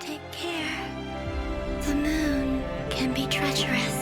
Take care. The moon can be treacherous.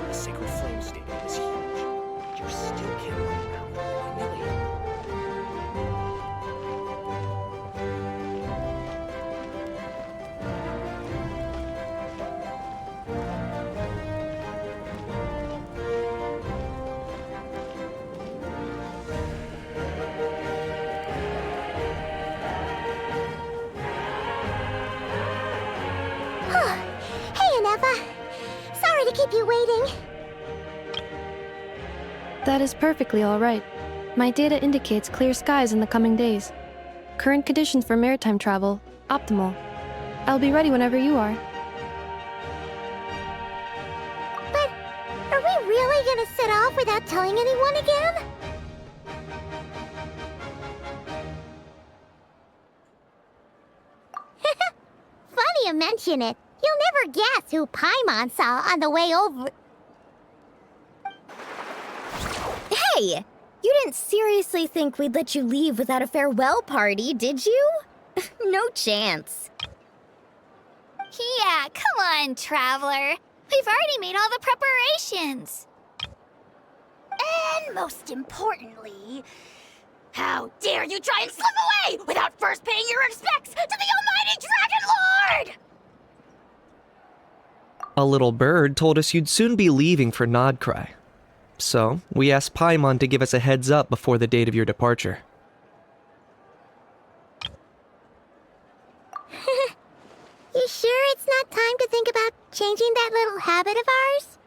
The sacred flame stadium is huge, but you still can't run around willy-nilly. Hey, Anefa. Sorry to keep you waiting. That is perfectly all right. My data indicates clear skies in the coming days. Current conditions for maritime travel, optimal. I'll be ready whenever you are. But are we really gonna set off without telling anyone again? Funny you mention it. You'll never guess who Paimon saw on the way over. Hey! You didn't seriously think we'd let you leave without a farewell party, did you? No chance. Yeah, come on, Traveler. We've already made all the preparations. And most importantly, how dare you try and slip away without first paying your respects to the almighty Dragon Lord! A little bird told us you'd soon be leaving for Nod-Krai. So, we asked Paimon to give us a heads up before the date of your departure. You sure it's not time to think about changing that little habit of ours?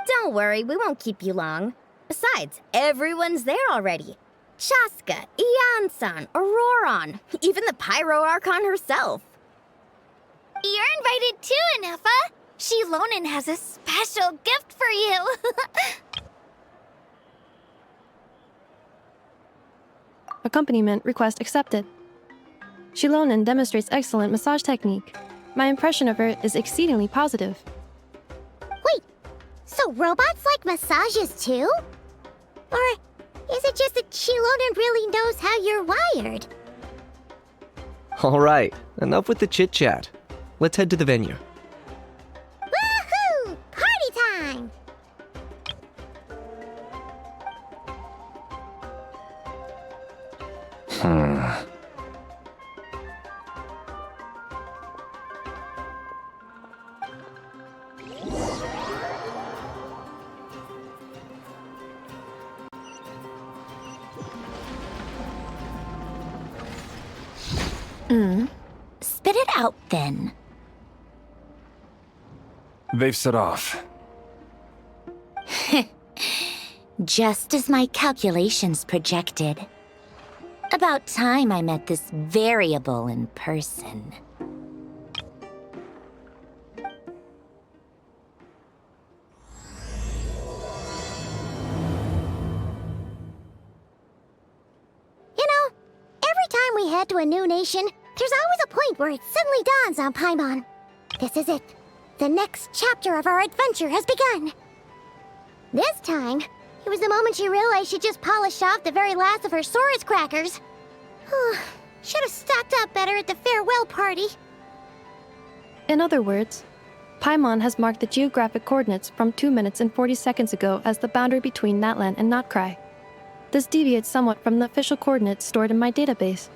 Don't worry, we won't keep you long. Besides, everyone's there already. Chaska, Ian-san, Auroron, even the Pyro Archon herself. You're invited too, Anefa. Shilonen has a special gift for you. Accompaniment request accepted. Shilonen demonstrates excellent massage technique. My impression of her is exceedingly positive. Wait, so robots like massages too? Or is it just that Shilonen really knows how you're wired? Alright, enough with the chit-chat. Let's head to the venue. Woohoo! Party time! Spit it out, then. They've set off. Just as my calculations projected. About time I met this variable in person. You know, every time we head to a new nation, there's always a point where it suddenly dawns on Paimon. This is it. The next chapter of our adventure has begun. This time, it was the moment she realized she just polished off the very last of her Saurus crackers. Should have stocked up better at the farewell party. In other words, Paimon has marked the geographic coordinates from 2 minutes and 40 seconds ago as the boundary between Natlan and Nod-Krai. This deviates somewhat from the official coordinates stored in my database.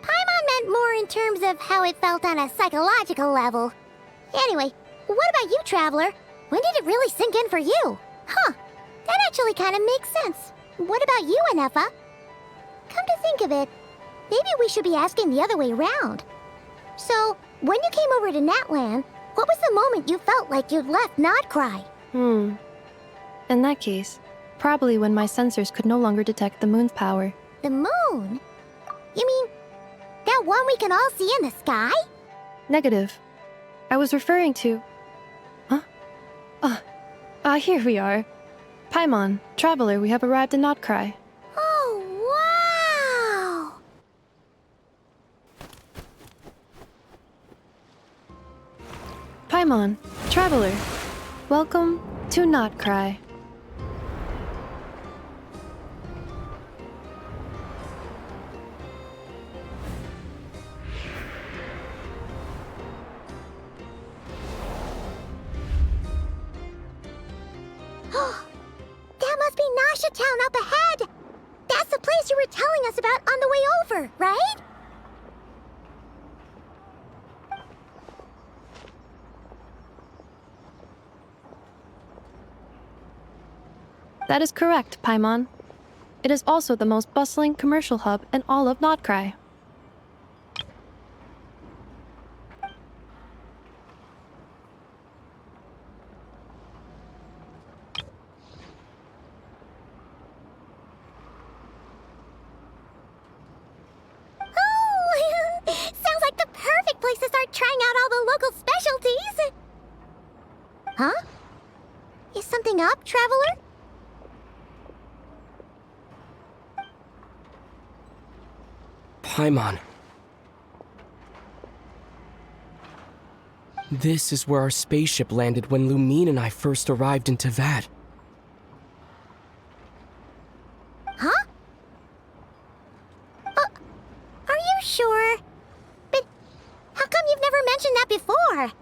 Paimon meant more in terms of how it felt on a psychological level. Anyway, what about you, Traveler? When did it really sink in for you? Huh, that actually kind of makes sense. What about you, Anefa? Come to think of it, maybe we should be asking the other way around. So, when you came over to Natlan, What was the moment you felt like you'd left Nod-Krai? In that case, probably when my sensors could no longer detect the moon's power. The moon? You mean that one we can all see in the sky? Negative. I was referring to... Huh? Here we are. Paimon, Traveler, we have arrived in Nod-Krai. Oh, wow! Paimon, Traveler, welcome to Nod-Krai. That must be Nasha Town up ahead! That's the place you were telling us about on the way over, right? That is correct, Paimon. It is also the most bustling commercial hub in all of Nod-Krai. Oh, sounds like the perfect place to start trying out all the local specialties. Huh? Is something up, Traveler? Paimon. This is where our spaceship landed when Lumine and I first arrived in Teyvat. Huh? Are you sure? But how come you've never mentioned that before?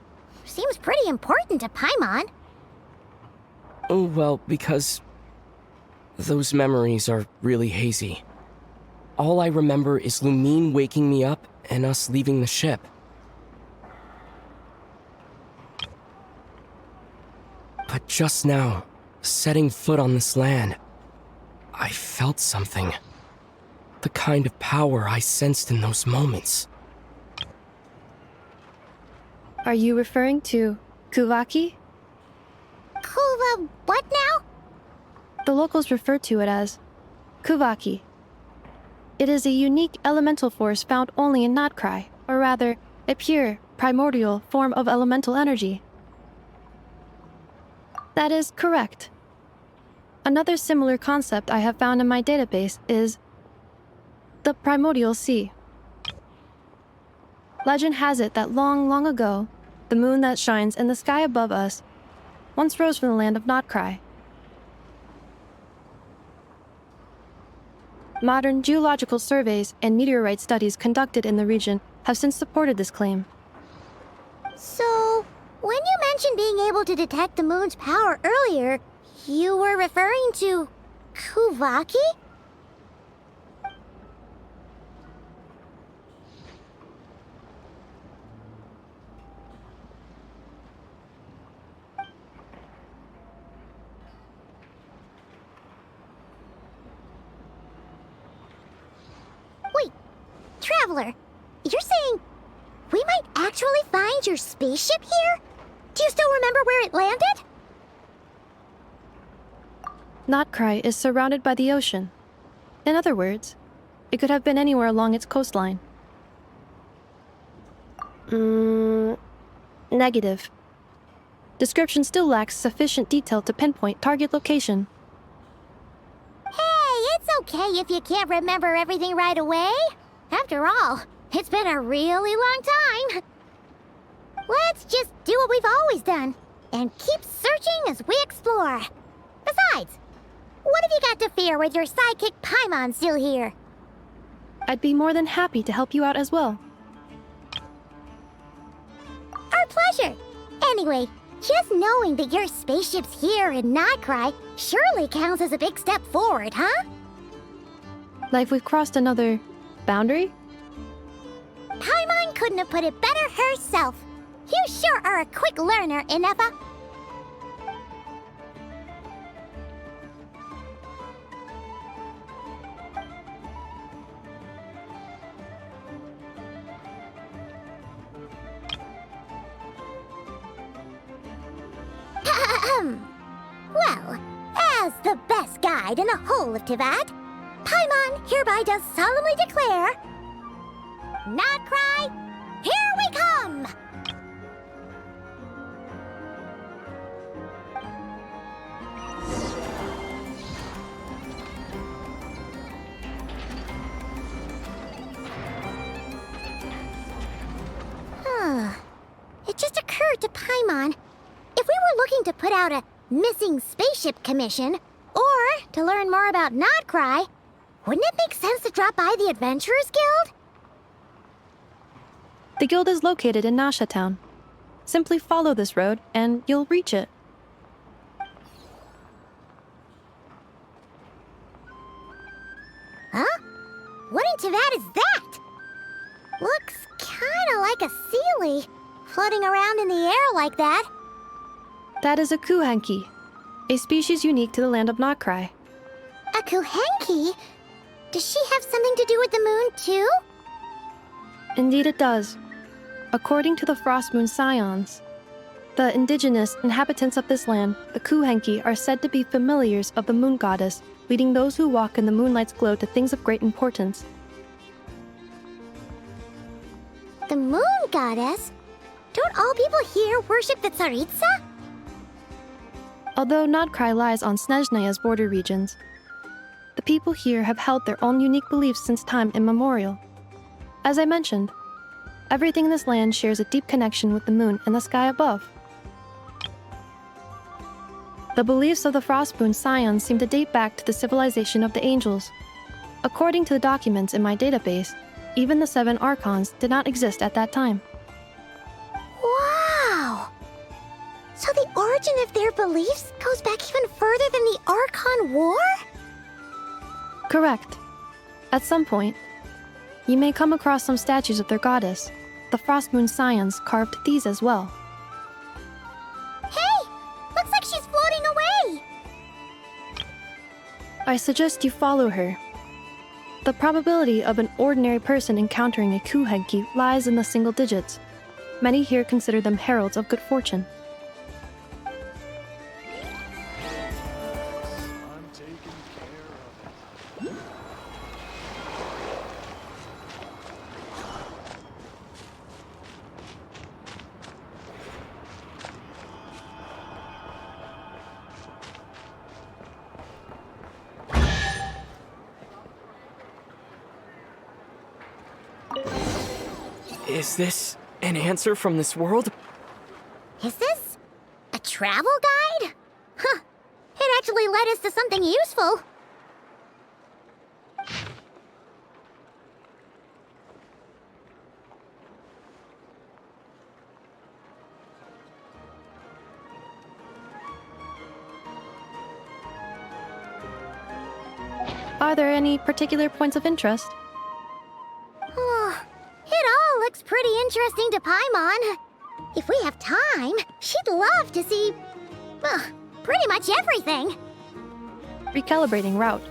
Seems pretty important to Paimon. Oh, well, because those memories are really hazy. All I remember is Lumine waking me up and us leaving the ship. But just now, setting foot on this land, I felt something. The kind of power I sensed in those moments. Are you referring to Kuvaki? Kuva, what now? The locals refer to it as Kuvaki. It is a unique elemental force found only in Nod-Krai, or rather, a pure, primordial form of elemental energy. That is correct. Another similar concept I have found in my database is the primordial sea. Legend has it that long, long ago, the moon that shines in the sky above us once rose from the land of Nod-Krai. Modern geological surveys and meteorite studies conducted in the region have since supported this claim. So, when you mentioned being able to detect the moon's power earlier, you were referring to Kuvaki? Wait, Traveler, you're saying we might actually find your spaceship here? Do you still remember where it landed? Nod-Krai is surrounded by the ocean. In other words, it could have been anywhere along its coastline. Negative. Description still lacks sufficient detail to pinpoint target location. Hey, it's okay if you can't remember everything right away. After all, it's been a really long time. Let's just do what we've always done, and keep searching as we explore. Besides, what have you got to fear with your sidekick Paimon still here? I'd be more than happy to help you out as well. Our pleasure. Anyway, just knowing that your spaceship's here in Nod-Krai surely counts as a big step forward, huh? Like we've crossed another boundary? Paimon couldn't have put it better herself. You sure are a quick learner, Inefa. Well, as the best guide in the whole of Tivat, Paimon hereby does solemnly declare, Nod-Krai, here we come! It just occurred to Paimon, if we were looking to put out a missing spaceship commission, or to learn more about Nod-Krai, wouldn't it make sense to drop by the Adventurers Guild? The guild is located in Nasha Town. Simply follow this road and you'll reach it. Huh? What in Tivat is that? Looks kinda like a Seelie, floating around in the air like that. That is a Kuhenki, a species unique to the land of Nod-Krai. A Kuhenki? Does she have something to do with the moon, too? Indeed it does. According to the Frost Moon Scions, the indigenous inhabitants of this land, the Kuhenki, are said to be familiars of the moon goddess, leading those who walk in the moonlight's glow to things of great importance. The moon goddess? Don't all people here worship the Tsaritsa? Although Nod-Krai lies on Snezhnaya's border regions, the people here have held their own unique beliefs since time immemorial. As I mentioned, everything in this land shares a deep connection with the moon and the sky above. The beliefs of the Frostmoon Scions seem to date back to the civilization of the angels. According to the documents in my database, even the 7 Archons did not exist at that time. Wow! So the origin of their beliefs goes back even further than the Archon War? Correct. At some point, you may come across some statues of their goddess. The Frostmoon Scions carved these as well. Hey! Looks like she's floating away! I suggest you follow her. The probability of an ordinary person encountering a Kuhenki lies in the single digits. Many here consider them heralds of good fortune. Is this an answer from this world? Is this a travel guide? Huh. It actually led us to something useful. Are there any particular points of interest? It all looks pretty interesting to Paimon. If we have time, she'd love to see, pretty much everything. Recalibrating route.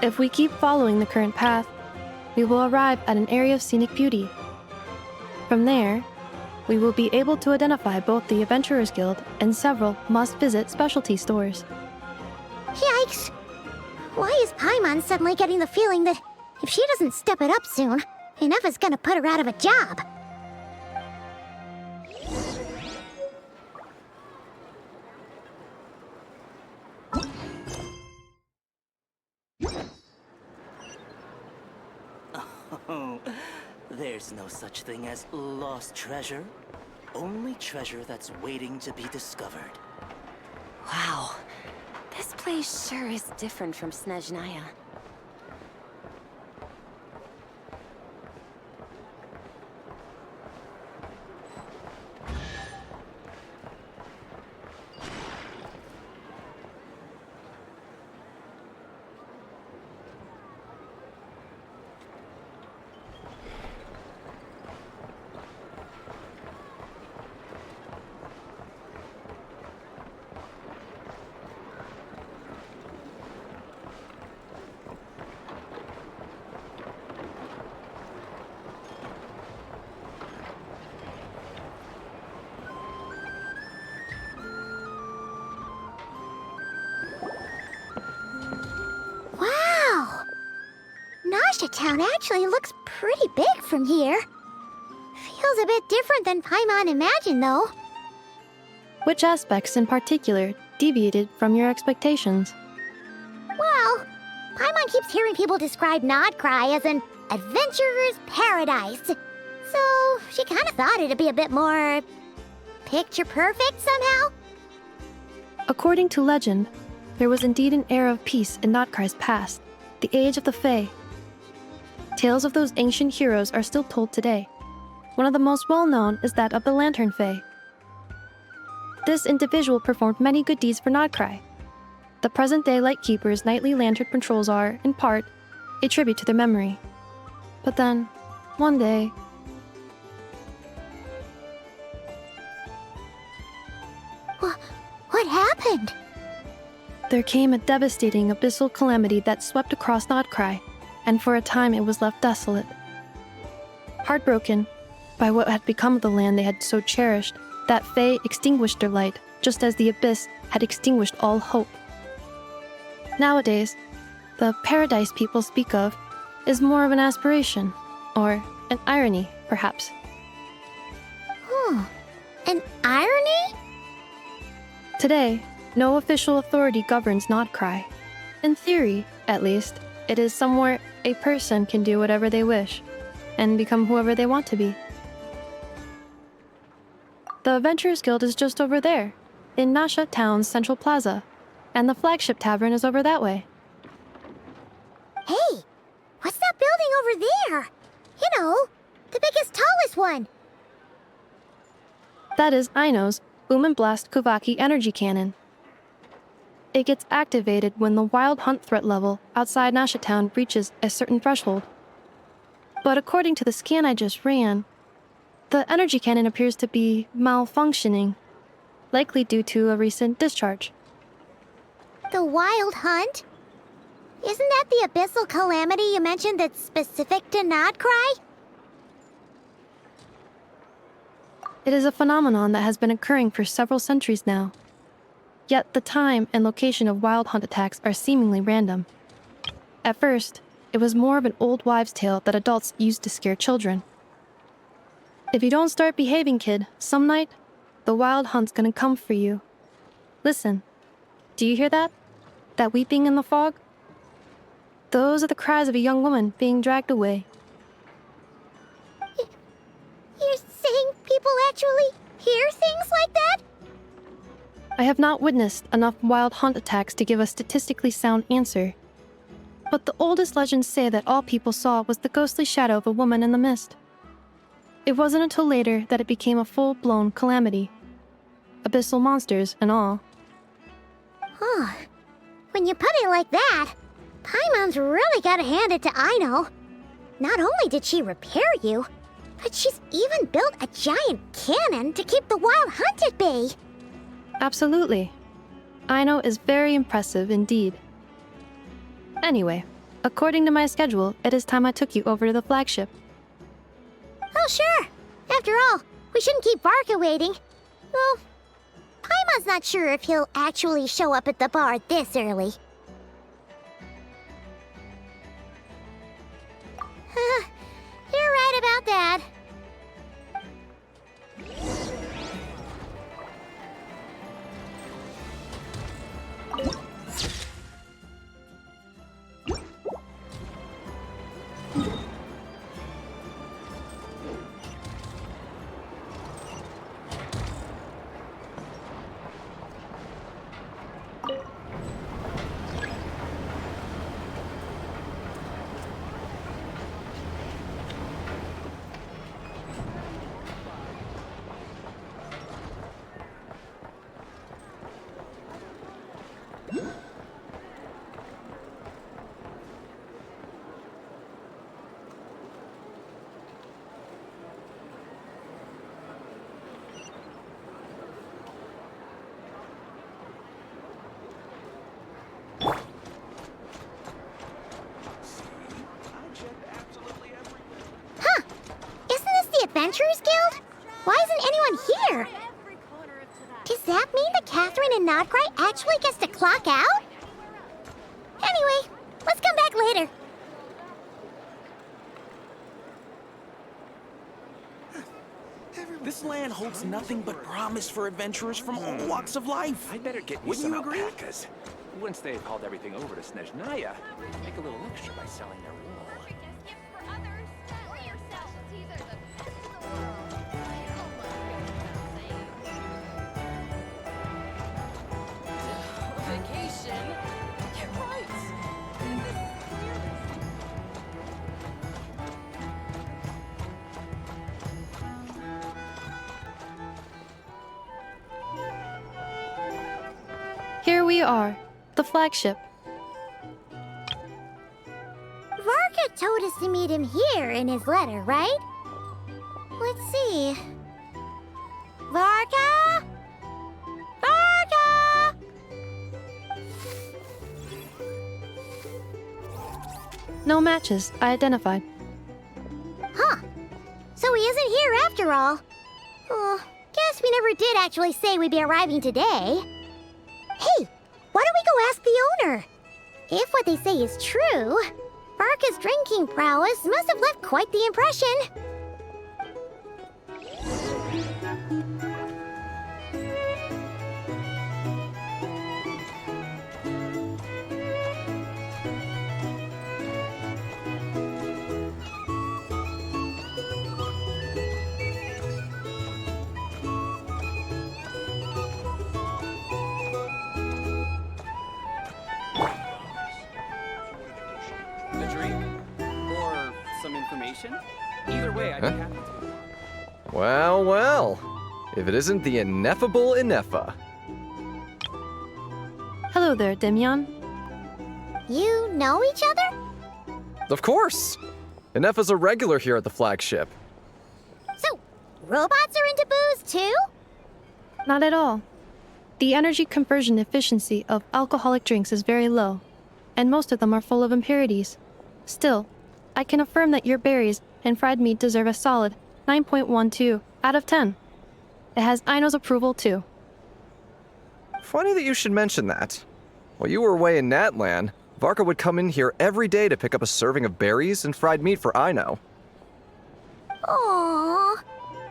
If we keep following the current path, we will arrive at an area of scenic beauty. From there, we will be able to identify both the Adventurers Guild and several must-visit specialty stores. Yikes! Why is Paimon suddenly getting the feeling that if she doesn't step it up soon, enough is gonna put her out of a job? Oh, there's no such thing as lost treasure. Only treasure that's waiting to be discovered. Wow. This place sure is different from Snezhnaya. Nasha Town actually looks pretty big from here. Feels a bit different than Paimon imagined, though. Which aspects in particular deviated from your expectations? Well, Paimon keeps hearing people describe Nod-Krai as an adventurer's paradise. So she kind of thought it'd be a bit more picture perfect somehow. According to legend, there was indeed an era of peace in Nod-Krai's past, the age of the Fae. Tales of those ancient heroes are still told today. One of the most well-known is that of the Lantern Fae. This individual performed many good deeds for Nod-Krai. The present-day Lightkeeper's nightly lantern patrols are, in part, a tribute to their memory. But then, one day... What happened? There came a devastating abyssal calamity that swept across Nod-Krai, and for a time it was left desolate. Heartbroken by what had become of the land they had so cherished, that Fae extinguished their light, just as the abyss had extinguished all hope. Nowadays, the paradise people speak of is more of an aspiration, or an irony, perhaps. An irony? Today, no official authority governs Nod-Krai. In theory, at least, it is somewhere a person can do whatever they wish, and become whoever they want to be. The Adventurers Guild is just over there, in Nasha Town's Central Plaza, and the flagship tavern is over that way. Hey, what's that building over there? You know, the biggest, tallest one. That is Aino's Boom and Blast Kuvaki energy cannon. It gets activated when the wild hunt threat level outside Nasha Town reaches a certain threshold. But according to the scan I just ran, the energy cannon appears to be malfunctioning, likely due to a recent discharge. The wild hunt? Isn't that the abyssal calamity you mentioned that's specific to Nod-Krai? It is a phenomenon that has been occurring for several centuries now. Yet the time and location of wild hunt attacks are seemingly random. At first, it was more of an old wives' tale that adults used to scare children. If you don't start behaving, kid, some night, the wild hunt's gonna come for you. Listen, do you hear that? That weeping in the fog? Those are the cries of a young woman being dragged away. You're saying people actually hear things like that? I have not witnessed enough wild hunt attacks to give a statistically sound answer. But the oldest legends say that all people saw was the ghostly shadow of a woman in the mist. It wasn't until later that it became a full-blown calamity. Abyssal monsters and all. Huh. When you put it like that, Paimon's really gotta hand it to Aino. Not only did she repair you, but she's even built a giant cannon to keep the wild hunt at bay. Absolutely. Aino is very impressive indeed. Anyway, according to my schedule, it is time I took you over to the flagship. Oh, sure. After all, we shouldn't keep Varka waiting. Well, Paimon's not sure if he'll actually show up at the bar this early. You're right about that. Adventurers Guild? Why isn't anyone here? Does that mean that Catherine and Nod-Krai actually gets to clock out? Anyway, let's come back later. This land holds nothing but promise for adventurers from all walks of life. I'd better get me Wouldn't some you agree? alpacas. Once they've hauled everything over to Snezhnaya, make a little extra by selling their wool. Vacation? Get right! Here we are, the flagship. Varka told us to meet him here in his letter, right? Let's see. Varka? Varka! No matches, I identified. Huh. So he isn't here after all. Oh, guess we never did actually say we'd be arriving today. Hey, why don't we go ask the owner? If what they say is true, Varka's drinking prowess must have left quite the impression. A drink? Or some information? Either way, I'd be happy to. Well, well. If it isn't the ineffable Inefa. Hello there, Demyon. You know each other? Of course! Inefa's a regular here at the flagship. So, robots are into booze too? Not at all. The energy conversion efficiency of alcoholic drinks is very low, and most of them are full of impurities. Still, I can affirm that your berries and fried meat deserve a solid 9.12 out of 10. It has Aino's approval too. Funny that you should mention that. While you were away in Natlan, Varka would come in here every day to pick up a serving of berries and fried meat for Aino. Aww.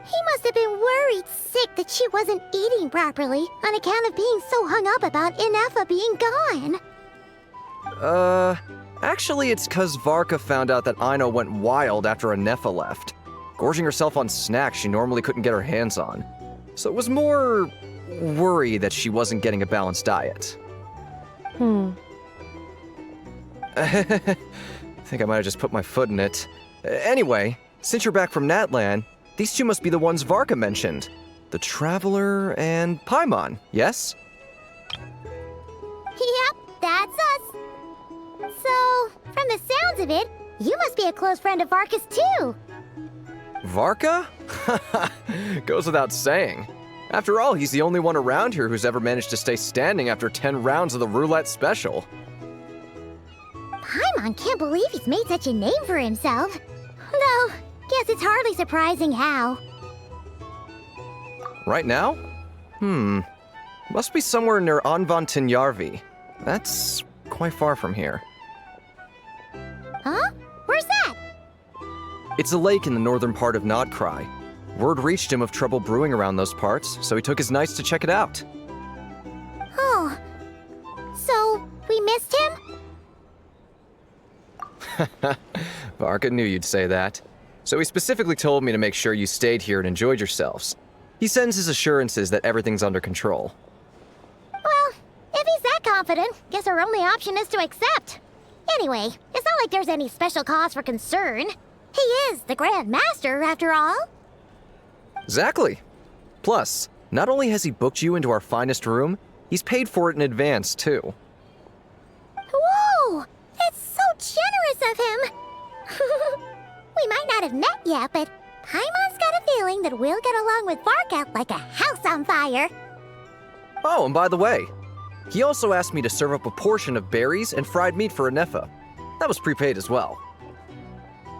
He must have been worried sick that she wasn't eating properly on account of being so hung up about Inefa being gone. Actually it's 'cause Varka found out that Aino went wild after Inefa left, gorging herself on snacks she normally couldn't get her hands on. So it was more worry that she wasn't getting a balanced diet. I think I might have just put my foot in it. Anyway, since you're back from Natlan, these two must be the ones Varka mentioned. The Traveler and Paimon, yes? Yep, that's us. So, from the sounds of it, you must be a close friend of Varka's too. Varka? Goes without saying. After all, he's the only one around here who's ever managed to stay standing after 10 rounds of the roulette special. Paimon can't believe he's made such a name for himself. Though, guess it's hardly surprising how. Right now? Must be somewhere near Anvantinyarvi. That's quite far from here. Huh? Where's that? It's a lake in the northern part of Nod-Krai. Word reached him of trouble brewing around those parts, so he took his knights to check it out. Oh. So, we missed him? Varka knew you'd say that. So he specifically told me to make sure you stayed here and enjoyed yourselves. He sends his assurances that everything's under control. Well, if he's that confident, guess our only option is to accept. Anyway, it's not like there's any special cause for concern. He is the Grand Master, after all. Exactly. Plus, not only has he booked you into our finest room, he's paid for it in advance, too. Whoa! That's so generous of him! We might not have met yet, but Paimon's got a feeling that we'll get along with Varka like a house on fire. Oh, and by the way, he also asked me to serve up a portion of berries and fried meat for Inefa. That was prepaid as well.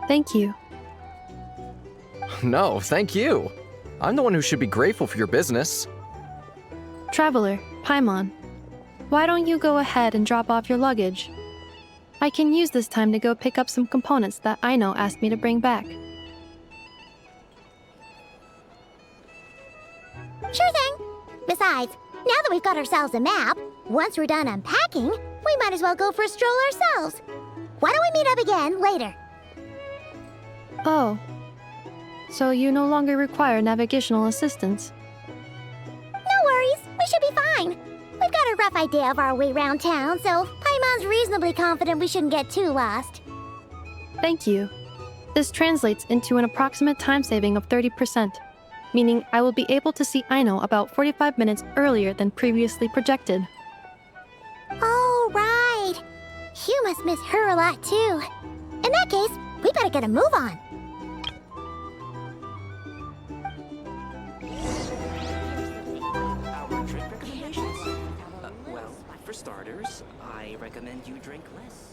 Thank you. No, thank you. I'm the one who should be grateful for your business. Traveler, Paimon, why don't you go ahead and drop off your luggage? I can use this time to go pick up some components that Aino asked me to bring back. Sure thing. Besides, now that we've got ourselves a map, once we're done unpacking, we might as well go for a stroll ourselves. Why don't we meet up again later? Oh. So you no longer require navigational assistance? No worries, we should be fine. We've got a rough idea of our way around town, so Paimon's reasonably confident we shouldn't get too lost. Thank you. This translates into an approximate time saving of 30%, meaning I will be able to see Aino about 45 minutes earlier than previously projected. Oh, right. You must miss her a lot, too. In that case, we better get a move on. Our drink recommendations? Well, for starters, I recommend you drink less.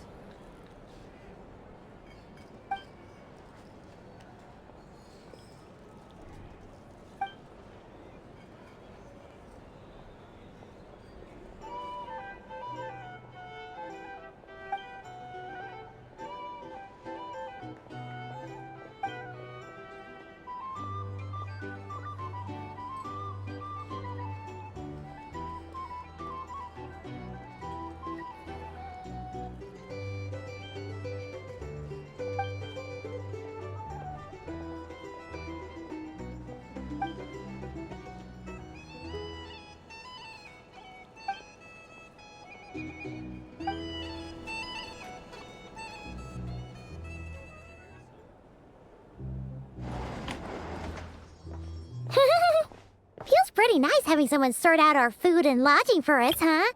Feels pretty nice having someone sort out our food and lodging for us, huh?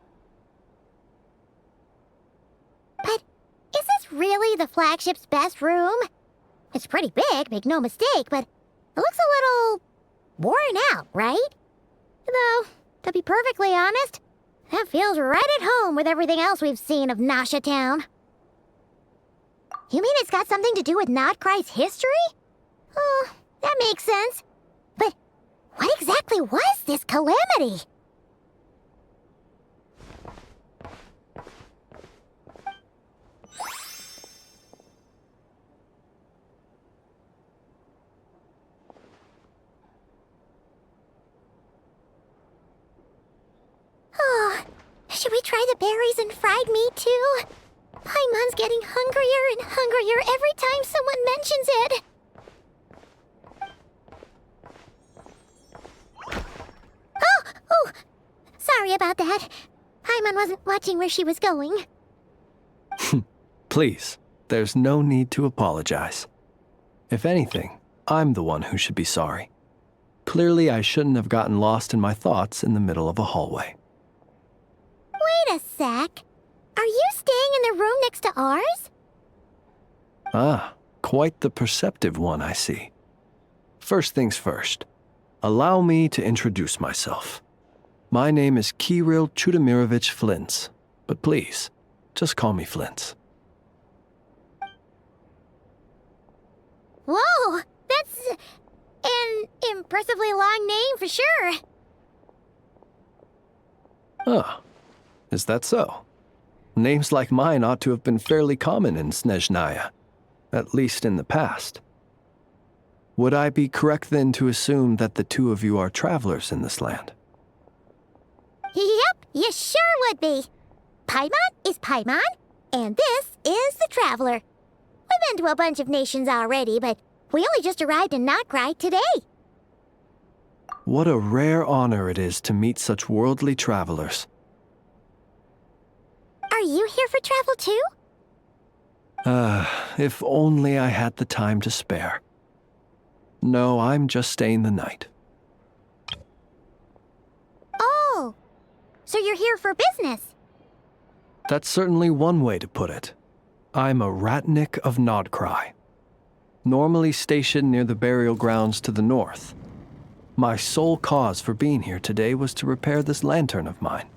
But is this really the flagship's best room? It's pretty big, make no mistake, but it looks a little worn out, right? Though, to be perfectly honest, that feels right at home with everything else we've seen of Nasha Town. You mean it's got something to do with Nod-Krai's history? Oh, that makes sense. But what exactly was this calamity? Oh, should we try the berries and fried meat too? Paimon's getting hungrier and hungrier every time someone mentions it. Oh, sorry about that. Paimon wasn't watching where she was going. Please, there's no need to apologize. If anything, I'm the one who should be sorry. Clearly, I shouldn't have gotten lost in my thoughts in the middle of a hallway. Wait a sec. Are you staying in the room next to ours? Ah, quite the perceptive one, I see. First things first, allow me to introduce myself. My name is Kirill Chudamirovich Flintz, but please, just call me Flintz. Whoa, that's an impressively long name for sure. Ah, is that so? Names like mine ought to have been fairly common in Snezhnaya, at least in the past. Would I be correct then to assume that the two of you are travelers in this land? Yep, you sure would be. Paimon is Paimon, and this is the Traveler. We've been to a bunch of nations already, but we only just arrived in Nod-Krai today. What a rare honor it is to meet such worldly travelers. Are you here for travel too? If only I had the time to spare. No, I'm just staying the night. Oh, so you're here for business? That's certainly one way to put it. I'm a Ratnik of Nod-Krai, normally stationed near the burial grounds to the north. My sole cause for being here today was to repair this lantern of mine.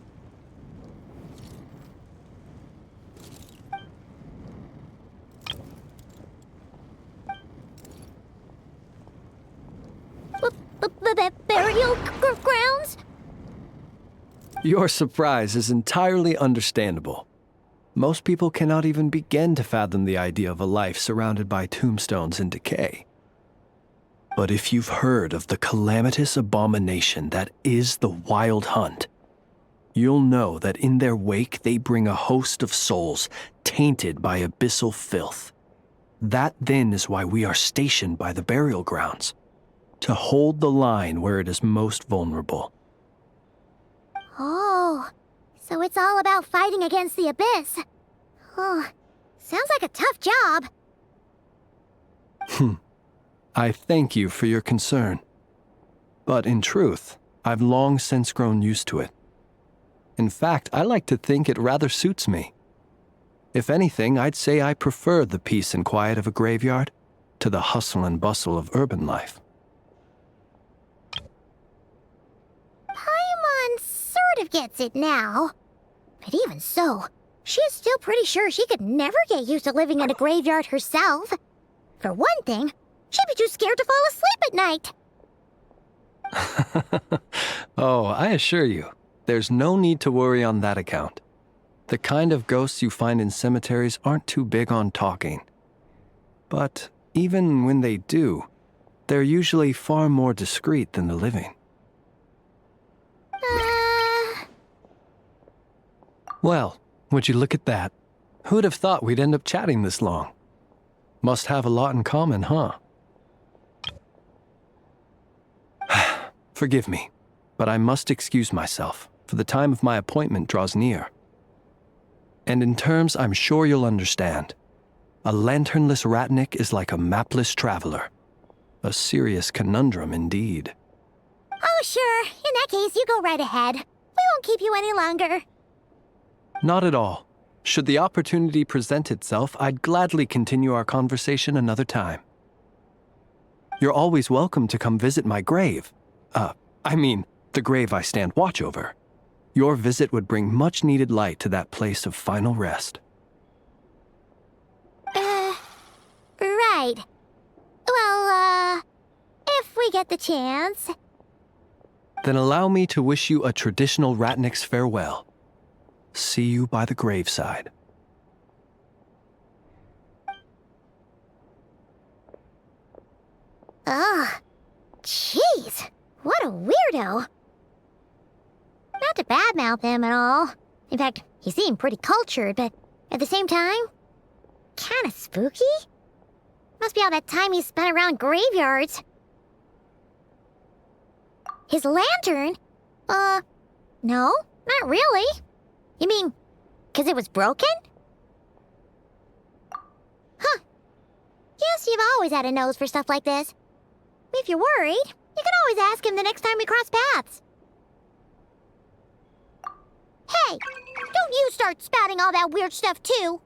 Burial grounds? Your surprise is entirely understandable. Most people cannot even begin to fathom the idea of a life surrounded by tombstones and decay. But if you've heard of the calamitous abomination that is the Wild Hunt, you'll know that in their wake they bring a host of souls tainted by abyssal filth. That then is why we are stationed by the burial grounds, to hold the line where it is most vulnerable. Oh, so it's all about fighting against the abyss. Oh, sounds like a tough job. I thank you for your concern. But in truth, I've long since grown used to it. In fact, I like to think it rather suits me. If anything, I'd say I prefer the peace and quiet of a graveyard to the hustle and bustle of urban life. Paimon sort of gets it now. But even so, she is still pretty sure she could never get used to living in a graveyard herself. For one thing, she'd be too scared to fall asleep at night. Oh, I assure you, there's no need to worry on that account. The kind of ghosts you find in cemeteries aren't too big on talking. But even when they do, they're usually far more discreet than the living. Well, would you look at that? Who'd have thought we'd end up chatting this long? Must have a lot in common, huh? Forgive me, but I must excuse myself, for the time of my appointment draws near. And in terms I'm sure you'll understand, a lanternless ratnik is like a mapless traveler. A serious conundrum indeed. Oh, sure. In that case, you go right ahead. We won't keep you any longer. Not at all. Should the opportunity present itself, I'd gladly continue our conversation another time. You're always welcome to come visit my grave. The grave I stand watch over. Your visit would bring much-needed light to that place of final rest. Right. Well, if we get the chance. Then allow me to wish you a traditional ratnik's farewell. See you by the graveside. Ugh. Jeez. What a weirdo. Not to badmouth him at all. In fact, he seemed pretty cultured, but at the same time, kinda spooky? Must be all that time he spent around graveyards. His lantern? No, not really. You mean, 'cause it was broken? Huh. Guess you've always had a nose for stuff like this. If you're worried, you can always ask him the next time we cross paths. Hey, don't you start spouting all that weird stuff too.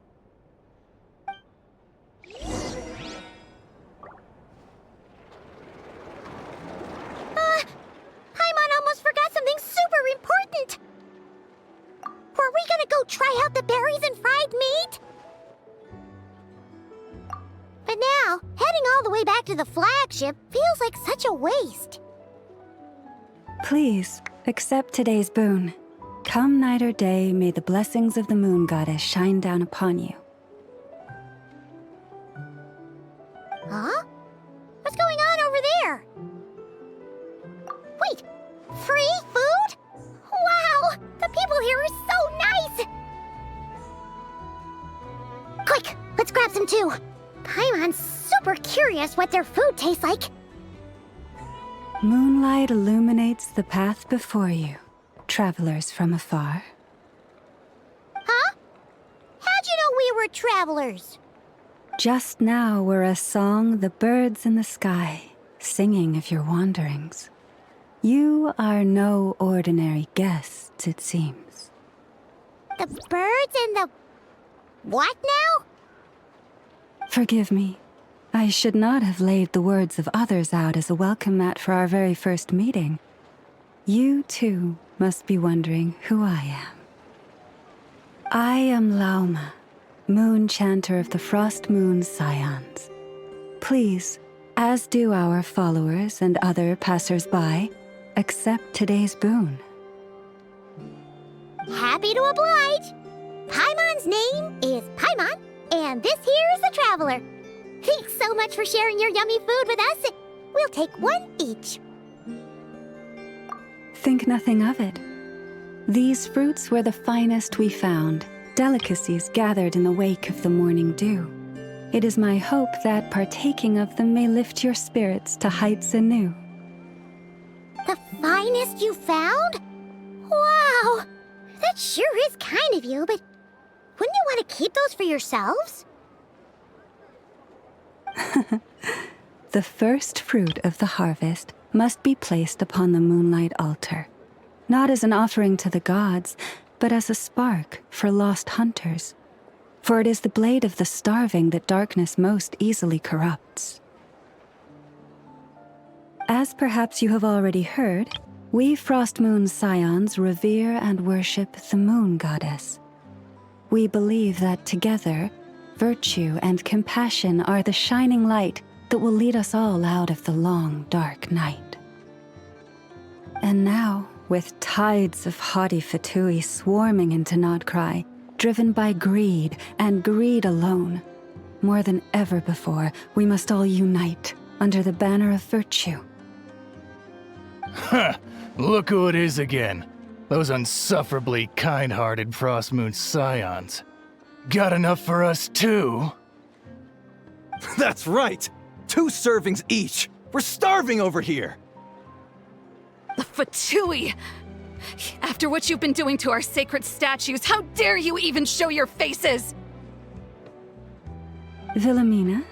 Paimon almost forgot something super important. Were we gonna go try out the berries and fried meat? But now, heading all the way back to the flagship feels like such a waste. Please, accept today's boon. Come night or day, may the blessings of the moon goddess shine down upon you. Huh? What's going on over there? Wait, free food? Wow, the people here are so nice! Quick, let's grab some too. Paimon's super curious what their food tastes like. Moonlight illuminates the path before you, travelers from afar. Huh? How'd you know we were travelers? Just now were a song the birds in the sky, singing of your wanderings. You are no ordinary guests, it seems. The birds and the... what now? Forgive me. I should not have laid the words of others out as a welcome mat for our very first meeting. You, too, must be wondering who I am. I am Lauma, moon chanter of the Frost Moon's scions. Please, as do our followers and other passers-by, accept today's boon. Happy to oblige. Paimon's name is Paimon, and this here is the Traveler. Thanks so much for sharing your yummy food with us. We'll take one each. Think nothing of it. These fruits were the finest we found, delicacies gathered in the wake of the morning dew. It is my hope that partaking of them may lift your spirits to heights anew. The finest you found? Wow! That sure is kind of you, but wouldn't you want to keep those for yourselves? The first fruit of the harvest must be placed upon the moonlight altar, not as an offering to the gods, but as a spark for lost hunters. For it is the blade of the starving that darkness most easily corrupts. As perhaps you have already heard, we Frost Moon Scions revere and worship the moon goddess. We believe that together, virtue and compassion are the shining light that will lead us all out of the long, dark night. And now, with tides of haughty Fatui swarming into Nod-Krai, driven by greed and greed alone, more than ever before, we must all unite under the banner of virtue. Ha! Look who it is again. Those unsufferably kind-hearted Frost Moon Scions. Got enough for us too? That's right! 2 servings each! We're starving over here! The Fatui! After what you've been doing to our sacred statues, how dare you even show your faces? Wilhelmina,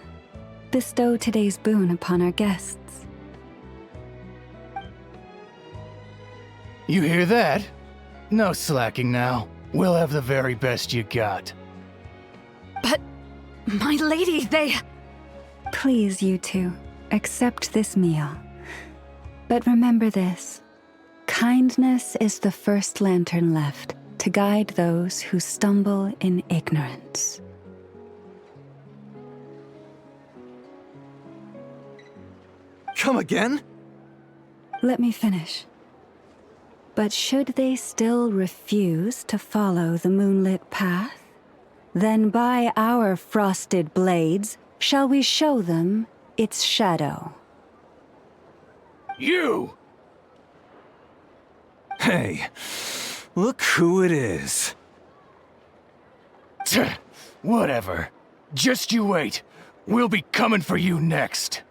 bestow today's boon upon our guests. You hear that? No slacking now. We'll have the very best you got. But, my lady, they... Please, you two, accept this meal. But remember this. Kindness is the first lantern left to guide those who stumble in ignorance. Come again? Let me finish. But should they still refuse to follow the moonlit path, then by our frosted blades shall we show them its shadow. You! Hey, look who it is. Tch, whatever. Just you wait. We'll be coming for you next.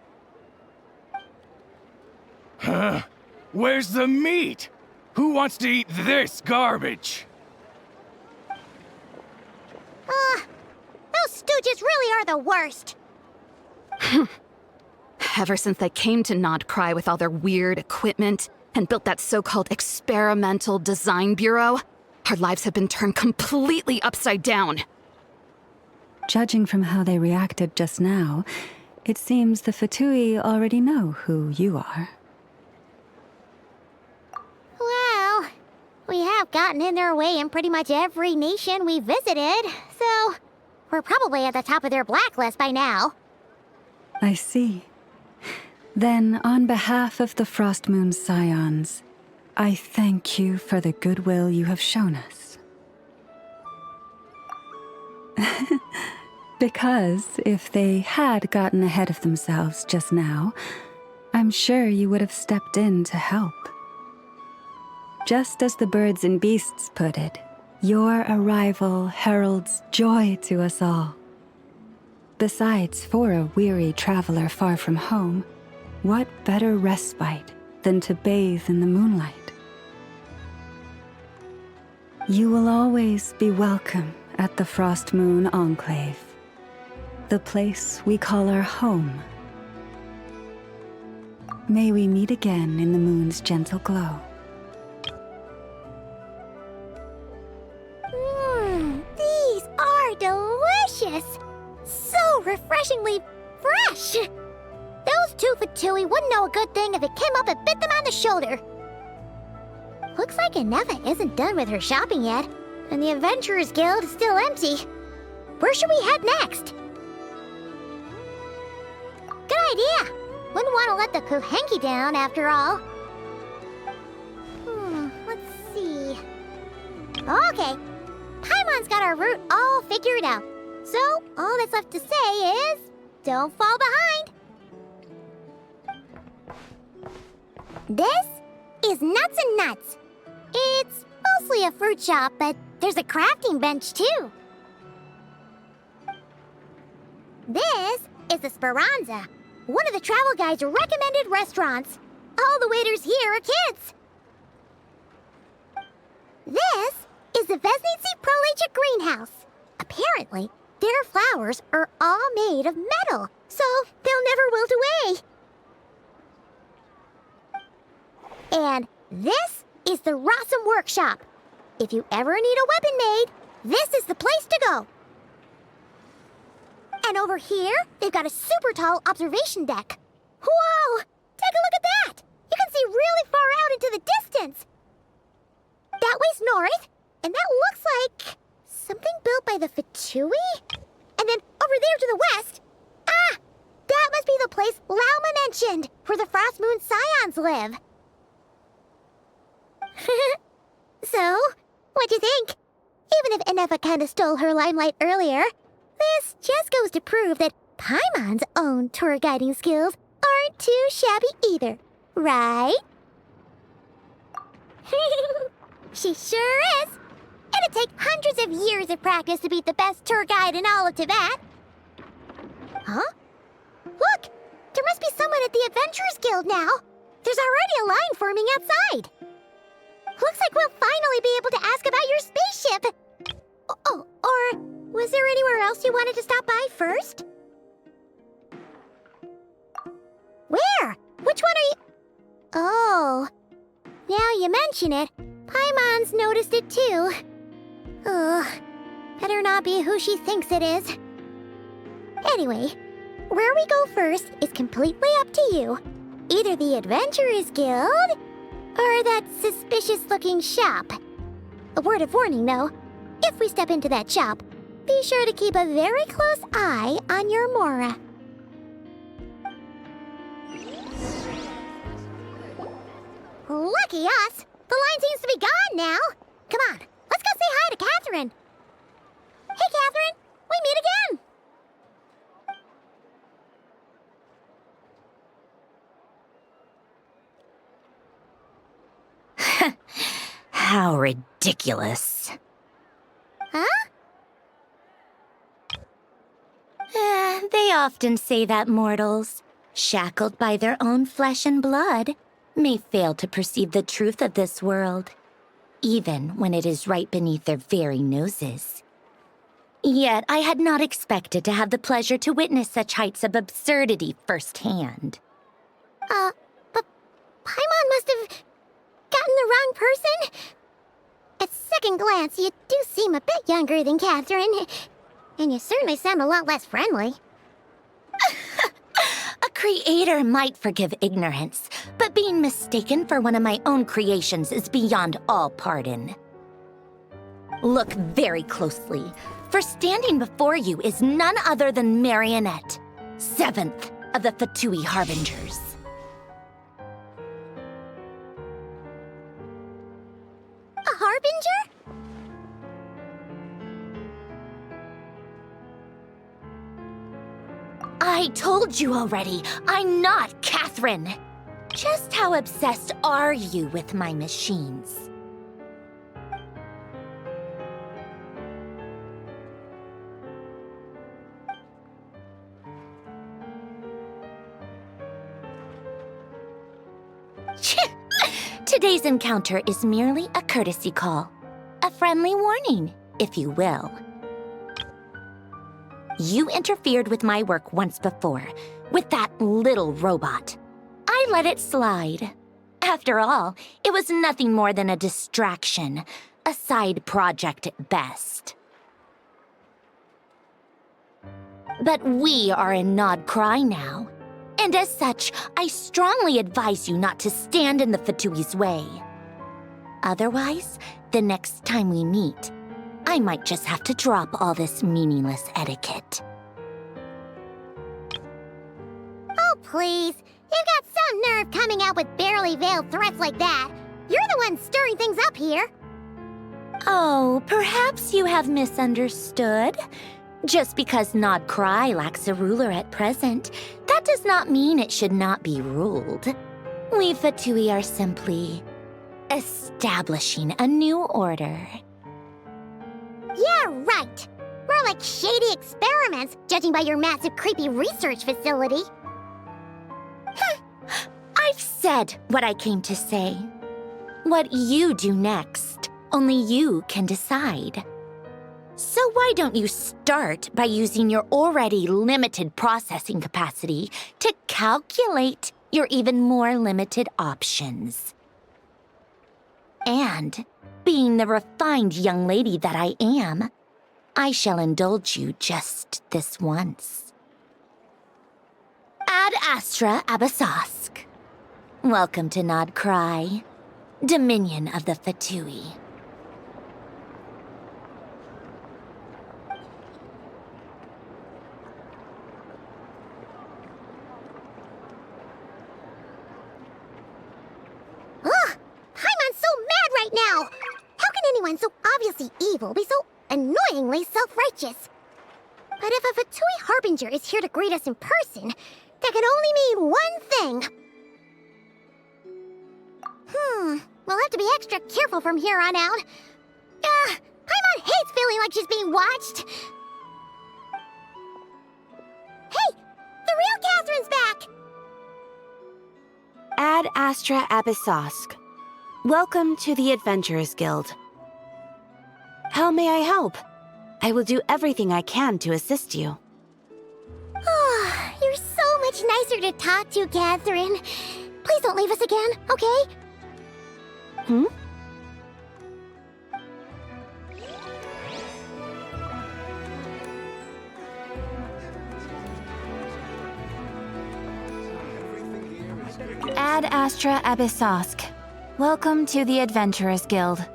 Huh? Where's the meat? Who wants to eat this garbage? Those stooges really are the worst. Ever since they came to Nod-Krai with all their weird equipment and built that so-called experimental design bureau, our lives have been turned completely upside down. Judging from how they reacted just now, it seems the Fatui already know who you are. Well, we have gotten in their way in pretty much every nation we visited, so we're probably at the top of their blacklist by now. I see. Then, on behalf of the Frost Moon Scions, I thank you for the goodwill you have shown us. Because if they had gotten ahead of themselves just now, I'm sure you would have stepped in to help. Just as the birds and beasts put it, your arrival heralds joy to us all. Besides, for a weary traveler far from home, what better respite than to bathe in the moonlight? You will always be welcome at the Frost Moon Enclave, the place we call our home. May we meet again in the moon's gentle glow. These are delicious! So refreshingly fresh! Those 2 Fatui wouldn't know a good thing if it came up and bit them on the shoulder. Looks like Inefa isn't done with her shopping yet, and the Adventurers Guild is still empty. Where should we head next? Good idea! Wouldn't want to let the Kuhenki down, after all. Let's see... Okay, Paimon's got our route all figured out. So, all that's left to say is... don't fall behind! This is Nuts and Nuts. It's mostly a fruit shop, but there's a crafting bench too. This is the Speranza, one of the travel guide's recommended restaurants. All the waiters here are kids. This is the Vesnici Prolecha greenhouse. Apparently, their flowers are all made of metal, so they'll never wilt away. And this is the Rossum Workshop. If you ever need a weapon made, this is the place to go. And over here, they've got a super tall observation deck. Whoa! Take a look at that! You can see really far out into the distance. That way's north, and that looks like something built by the Fatui? And then over there to the west, that must be the place Lauma mentioned, where the Frost Moon Scions live. So, what'd you think? Even if Enefa kinda stole her limelight earlier, this just goes to prove that Paimon's own tour guiding skills aren't too shabby either, right? She sure is! It'd take hundreds of years of practice to beat the best tour guide in all of Tibet. Huh? Look! There must be someone at the Adventurers Guild now. There's already a line forming outside. Looks like we'll finally be able to ask about your spaceship. Oh, or was there anywhere else you wanted to stop by first? Where? Which one are you... Oh, now you mention it, Paimon's noticed it too. Ugh, better not be who she thinks it is. Anyway, where we go first is completely up to you. Either the Adventurers Guild, or that suspicious-looking shop. A word of warning, though. If we step into that shop, be sure to keep a very close eye on your Mora. Lucky us! The line seems to be gone now. Come on, let's go say hi to Catherine. Hey, Catherine! We meet again! How ridiculous. Huh? They often say that mortals, shackled by their own flesh and blood, may fail to perceive the truth of this world, even when it is right beneath their very noses. Yet I had not expected to have the pleasure to witness such heights of absurdity firsthand. But Paimon must have gotten the wrong person? At second glance, you do seem a bit younger than Catherine, and you certainly sound a lot less friendly. A creator might forgive ignorance, but being mistaken for one of my own creations is beyond all pardon. Look very closely, for standing before you is none other than Marionette, 7th of the Fatui Harbingers. A Harbinger? I told you already, I'm not Catherine. Just how obsessed are you with my machines? Today's encounter is merely a courtesy call. A friendly warning, if you will. You interfered with my work once before, with that little robot. I let it slide. After all, it was nothing more than a distraction, a side project at best. But we are in Nod-Krai now, and as such, I strongly advise you not to stand in the Fatui's way. Otherwise, the next time we meet, I might just have to drop all this meaningless etiquette. Oh, please. You've got some nerve coming out with barely veiled threats like that. You're the one stirring things up here. Oh, perhaps you have misunderstood. Just because Nod-Krai lacks a ruler at present, that does not mean it should not be ruled. We Fatui are simply establishing a new order. Yeah, right. More like shady experiments, judging by your massive creepy research facility. I've said what I came to say. What you do next, only you can decide. So why don't you start by using your already limited processing capacity to calculate your even more limited options? And, being the refined young lady that I am, I shall indulge you just this once. Ad Astra Abyssosque. Welcome to Nod-Krai, Dominion of the Fatui. Ugh! Paimon's so mad right now! How can anyone so obviously evil be so annoyingly self-righteous? But if a Fatui Harbinger is here to greet us in person, that can only mean one thing. We'll have to be extra careful from here on out. Paimon hates feeling like she's being watched. Hey! The real Catherine's back! Ad Astra Abyssosque. Welcome to the Adventurers Guild. How may I help? I will do everything I can to assist you. You're so much nicer to talk to, Catherine. Please don't leave us again, okay? Ad Astra Abyssosque. Welcome to the Adventurers Guild.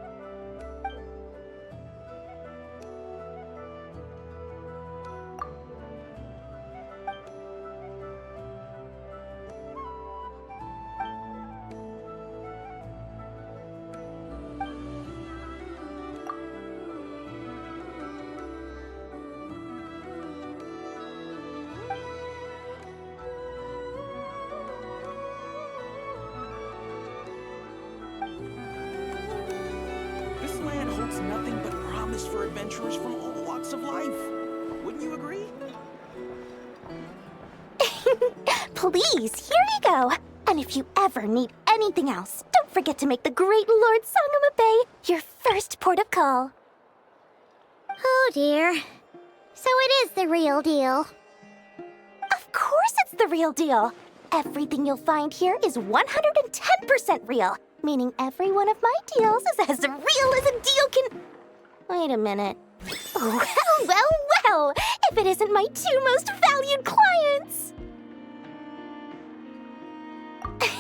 This land holds nothing but promise for adventurers from all walks of life. Wouldn't you agree? Please, here you go. And if you ever need anything else, don't forget to make the great Lord Sangama Bay your first port of call. Oh dear. So it is the real deal. Of course it's the real deal. Everything you'll find here is 110% real, meaning every one of my deals is as real as a deal can... Wait a minute. Well, if it isn't my two most valued clients!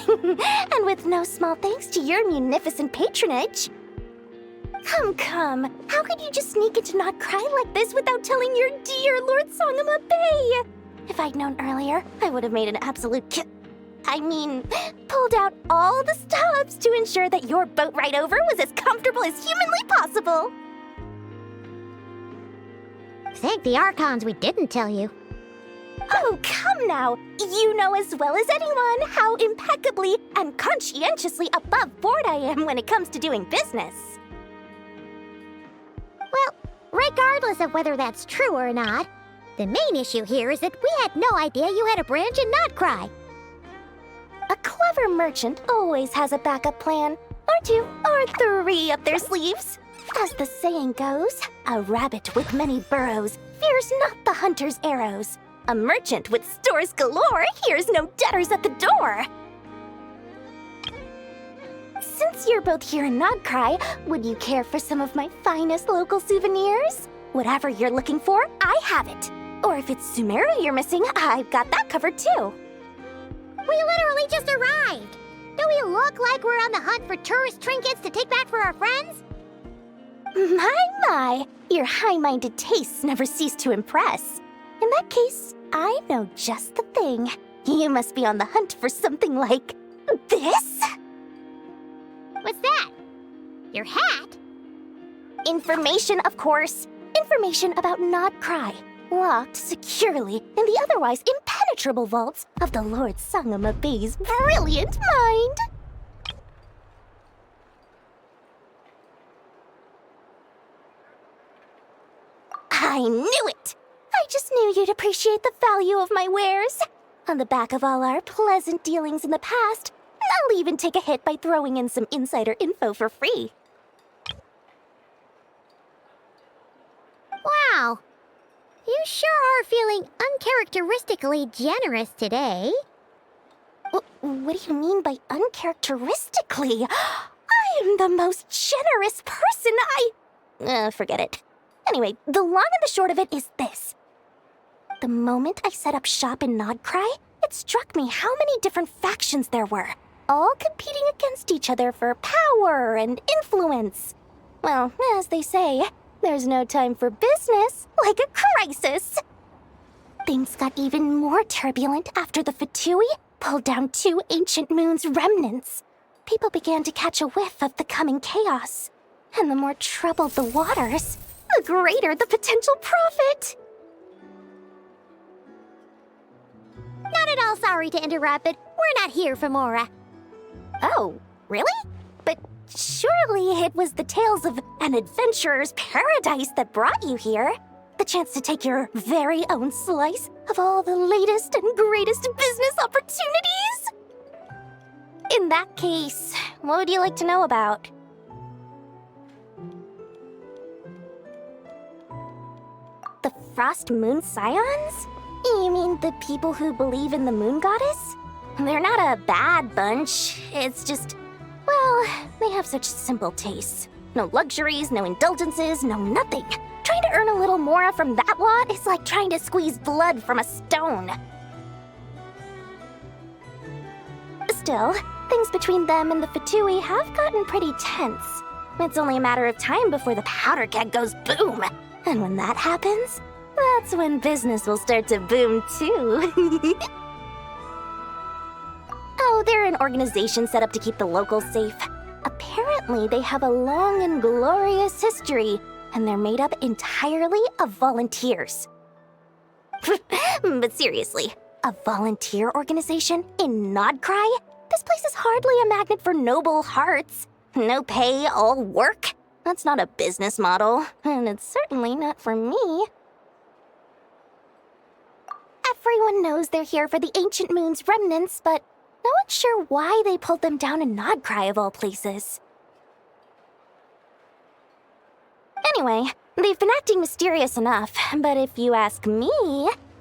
And with no small thanks to your munificent patronage. Come, how could you just sneak into Nod-Krai like this without telling your dear Lord Sangama Bay? If I'd known earlier, I would have made an absolute pulled out all the stops to ensure that your boat ride over was as comfortable as humanly possible. Thank the Archons we didn't tell you. Oh, come now! You know as well as anyone how impeccably and conscientiously above board I am when it comes to doing business. Well, regardless of whether that's true or not, the main issue here is that we had no idea you had a branch in Nod-Krai. A clever merchant always has a backup plan, or two, or three up their sleeves. As the saying goes, a rabbit with many burrows fears not the hunter's arrows. A merchant with stores galore hears no debtors at the door. Since you're both here in Nod-Krai, would you care for some of my finest local souvenirs? Whatever you're looking for, I have it. Or if it's Sumeru you're missing, I've got that covered too. We literally just arrived. Do we look like we're on the hunt for tourist trinkets to take back for our friends? My, your high-minded tastes never cease to impress. In that case, I know just the thing. You must be on the hunt for something like this? What's that? Your hat? Information, of course. Information about Nod-Krai. Locked securely in the otherwise impenetrable impenetrable vaults of the Lord Sangama Bey's brilliant mind. I knew it! I just knew you'd appreciate the value of my wares. On the back of all our pleasant dealings in the past, I'll even take a hit by throwing in some insider info for free. Wow. You sure are feeling uncharacteristically generous today. What do you mean by uncharacteristically? I am the most generous person forget it. Anyway, the long and the short of it is this. The moment I set up shop in Nod-Krai, it struck me how many different factions there were, all competing against each other for power and influence. Well, as they say, there's no time for business like a crisis. Things got even more turbulent after the Fatui pulled down 2 ancient moons' remnants. People began to catch a whiff of the coming chaos. And the more troubled the waters, the greater the potential profit. Not at all sorry to interrupt, but we're not here for Mora. Oh, really? But surely it was the tales of an adventurer's paradise that brought you here. The chance to take your very own slice of all the latest and greatest business opportunities. In that case, what would you like to know about? The Frost Moon Scions? You mean the people who believe in the moon goddess? They're not a bad bunch. It's just, well, they have such simple tastes. No luxuries, no indulgences, no nothing. Trying to earn a little more from that lot is like trying to squeeze blood from a stone. Still, things between them and the Fatui have gotten pretty tense. It's only a matter of time before the powder keg goes boom. And when that happens, that's when business will start to boom too. Oh, they're an organization set up to keep the locals safe. Apparently, they have a long and glorious history, and they're made up entirely of volunteers. But seriously, a volunteer organization in Nod-Krai? This place is hardly a magnet for noble hearts. No pay, all work? That's not a business model, and it's certainly not for me. Everyone knows they're here for the Ancient Moon's remnants, but no one's sure why they pulled them down in Nod-Krai of all places. Anyway, they've been acting mysterious enough, but if you ask me,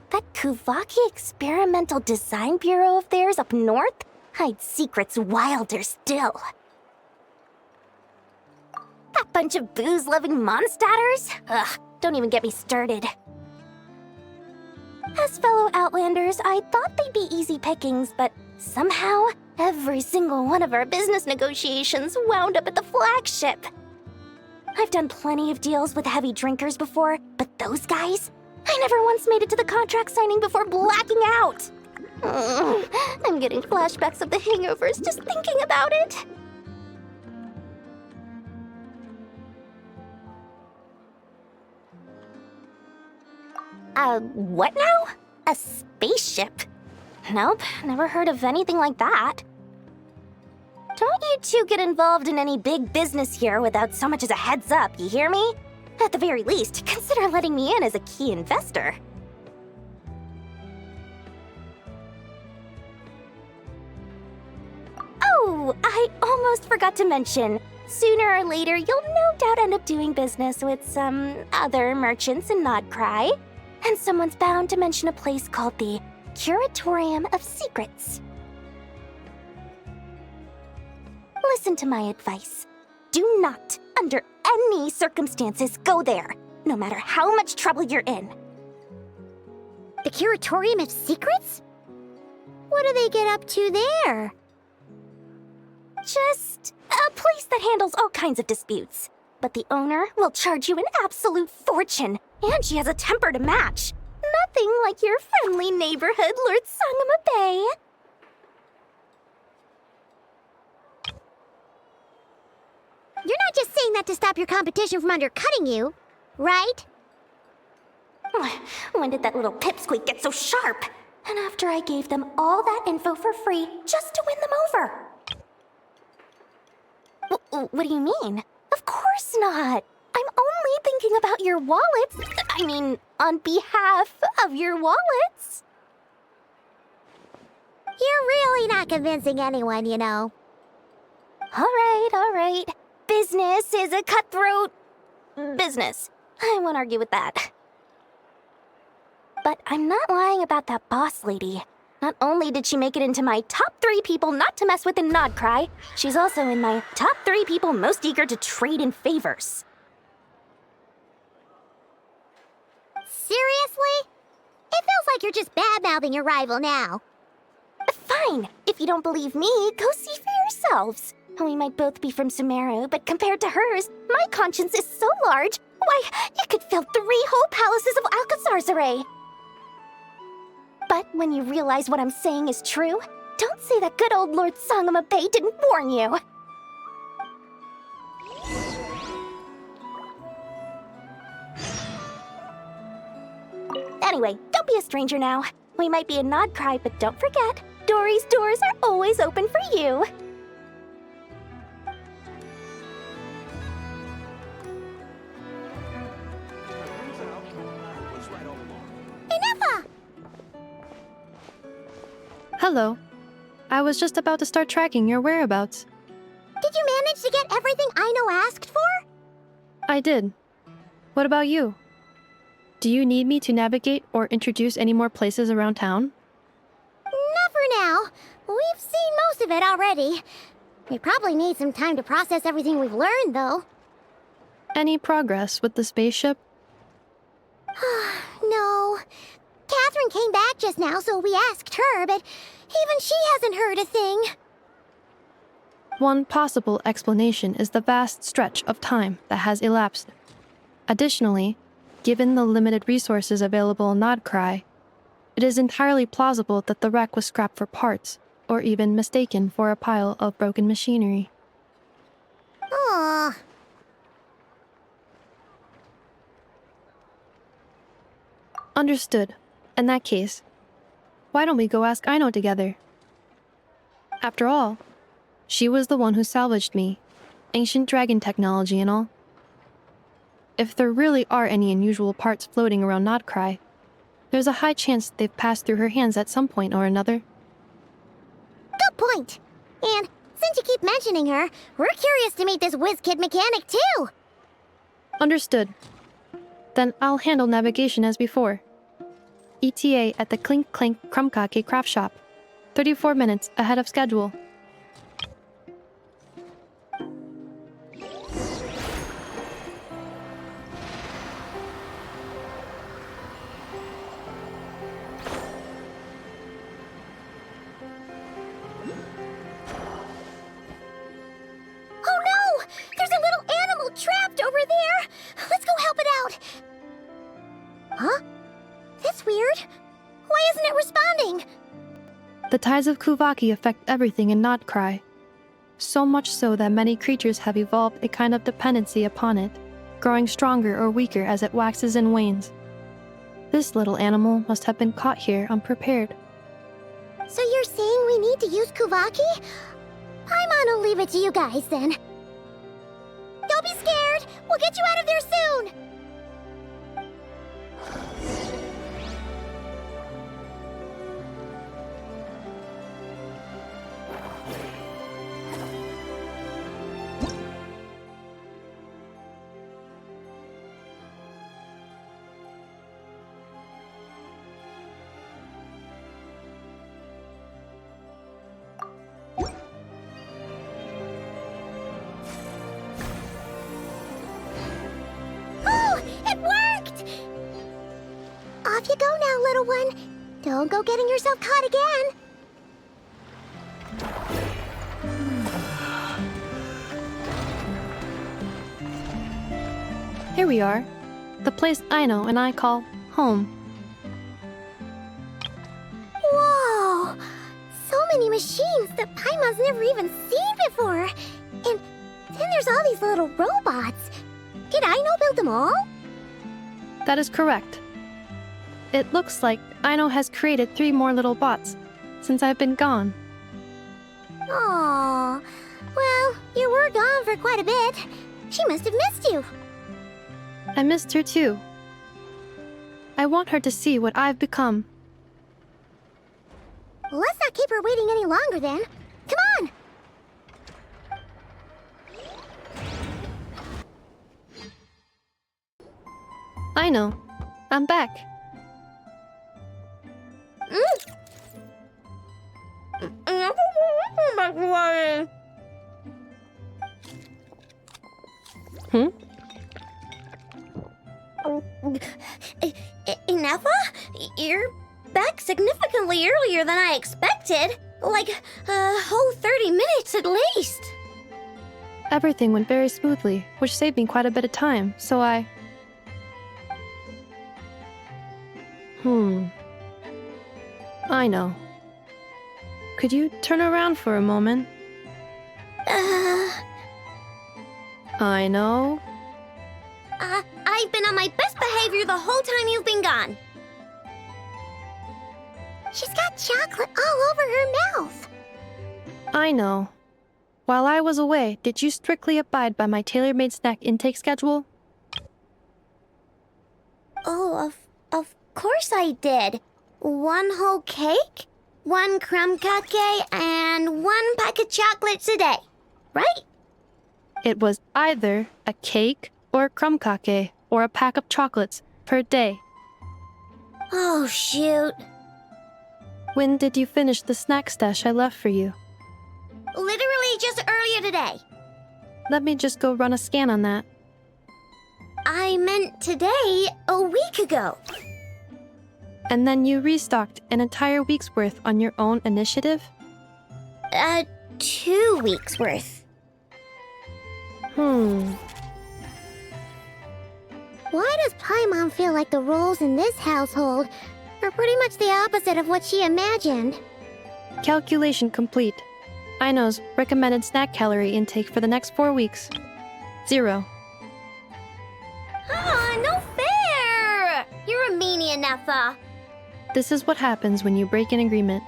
that Kuvaki Experimental Design Bureau of theirs up north hides secrets wilder still. That bunch of booze-loving monstatters? Ugh, don't even get me started. As fellow Outlanders, I thought they'd be easy pickings, but somehow, every single one of our business negotiations wound up at the flagship. I've done plenty of deals with heavy drinkers before, but those guys? I never once made it to the contract signing before blacking out. I'm getting flashbacks of the hangovers just thinking about it. What now? A spaceship? Nope, never heard of anything like that. Don't you two get involved in any big business here without so much as a heads up, you hear me? At the very least, consider letting me in as a key investor. Oh, I almost forgot to mention. Sooner or later, you'll no doubt end up doing business with some other merchants in Nod-Krai. And someone's bound to mention a place called the Curatorium of Secrets. Listen to my advice. Do not, under any circumstances, go there, no matter how much trouble you're in. The Curatorium of Secrets? What do they get up to there? Just a place that handles all kinds of disputes. But the owner will charge you an absolute fortune, and she has a temper to match. Nothing like your friendly neighborhood, Lord Sangama Bey. You're not just saying that to stop your competition from undercutting you, right? When did that little pipsqueak get so sharp? And after I gave them all that info for free just to win them over. What do you mean? Of course not. I'm only thinking about your wallets. I mean, on behalf of your wallets. You're really not convincing anyone, you know. All right. Business is a cutthroat business. I won't argue with that. But I'm not lying about that boss lady. Not only did she make it into my top 3 people not to mess with in Nod-Krai, she's also in my top 3 people most eager to trade in favors. Seriously? It feels like you're just bad-mouthing your rival now. Fine. If you don't believe me, go see for yourselves. We might both be from Sumeru, but compared to hers, my conscience is so large, why, you could fill 3 whole palaces of Alcazar's array. But when you realize what I'm saying is true, don't say that good old Lord Sangama Bay didn't warn you. Anyway, don't be a stranger now. We might be in Nod-Krai, but don't forget, Dory's doors are always open for you. Hello. I was just about to start tracking your whereabouts. Did you manage to get everything Aino asked for? I did. What about you? Do you need me to navigate or introduce any more places around town? Not for now. We've seen most of it already. We probably need some time to process everything we've learned, though. Any progress with the spaceship? No. Catherine came back just now, so we asked her, but even she hasn't heard a thing. One possible explanation is the vast stretch of time that has elapsed. Additionally, given the limited resources available in Nod-Krai, it is entirely plausible that the wreck was scrapped for parts, or even mistaken for a pile of broken machinery. Aww. Understood. In that case, why don't we go ask Aino together? After all, she was the one who salvaged me, ancient dragon technology and all. If there really are any unusual parts floating around Nod-Krai, there's a high chance they've passed through her hands at some point or another. Good point. And since you keep mentioning her, we're curious to meet this whiz-kid mechanic too. Understood. Then I'll handle navigation as before. ETA at the Clink Clink Krumkake craft shop. 34 minutes ahead of schedule. Oh no! There's a little animal trapped over there! Let's go help it out! Huh? That's weird. Why isn't it responding? The tides of Kuvaki affect everything in Nod-Krai. So much so that many creatures have evolved a kind of dependency upon it, growing stronger or weaker as it waxes and wanes. This little animal must have been caught here unprepared. So you're saying we need to use Kuvaki? I'm gonna leave it to you guys then. Don't be scared! We'll get you out of there soon! Off you go now, little one. Don't go getting yourself caught again. Here we are. The place Aino and I call home. Whoa! So many machines that Paimon's never even seen before. And then there's all these little robots. Did Aino build them all? That is correct. It looks like Aino has created 3 more little bots since I've been gone. Aww. Well, you were gone for quite a bit. She must have missed you. I missed her too. I want her to see what I've become. Well, let's not keep her waiting any longer then. Come on! Aino, I'm back. Hmm? Ineffa? You're back significantly earlier than I expected. Like a whole 30 minutes at least. Everything went very smoothly, which saved me quite a bit of time, so I... I know. Could you turn around for a moment? I know. I've been on my best behavior the whole time you've been gone. She's got chocolate all over her mouth. I know. While I was away, did you strictly abide by my tailor-made snack intake schedule? Oh, of course I did. 1 whole cake, 1 crumb cake, and 1 pack of chocolates a day, right? It was either a cake or a crumb cake or a pack of chocolates per day. Oh, shoot. When did you finish the snack stash I left for you? Literally just earlier today. Let me just go run a scan on that. I meant today, a week ago. And then you restocked an entire week's worth on your own initiative? 2 weeks worth. Why does Paimon feel like the roles in this household are pretty much the opposite of what she imagined? Calculation complete. Aino's recommended snack calorie intake for the next 4 weeks. 0. No fair! You're a meanie, Ineffa. This is what happens when you break an agreement.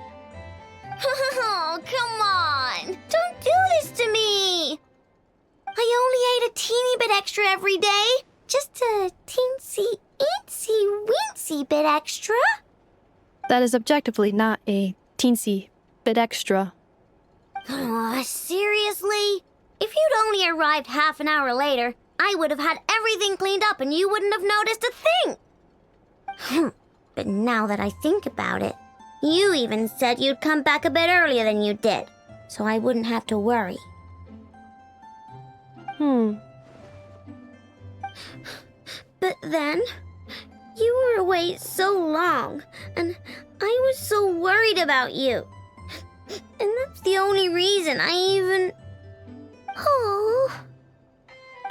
Oh, come on! Don't do this to me! I only ate a teeny bit extra every day. Just a teensy bit extra. That is objectively not a teensy bit extra. Oh, seriously? If you'd only arrived half an hour later, I would have had everything cleaned up and you wouldn't have noticed a thing. But now that I think about it, you even said you'd come back a bit earlier than you did, so I wouldn't have to worry. But then, you were away so long, and I was so worried about you. And that's the only reason I even... Oh.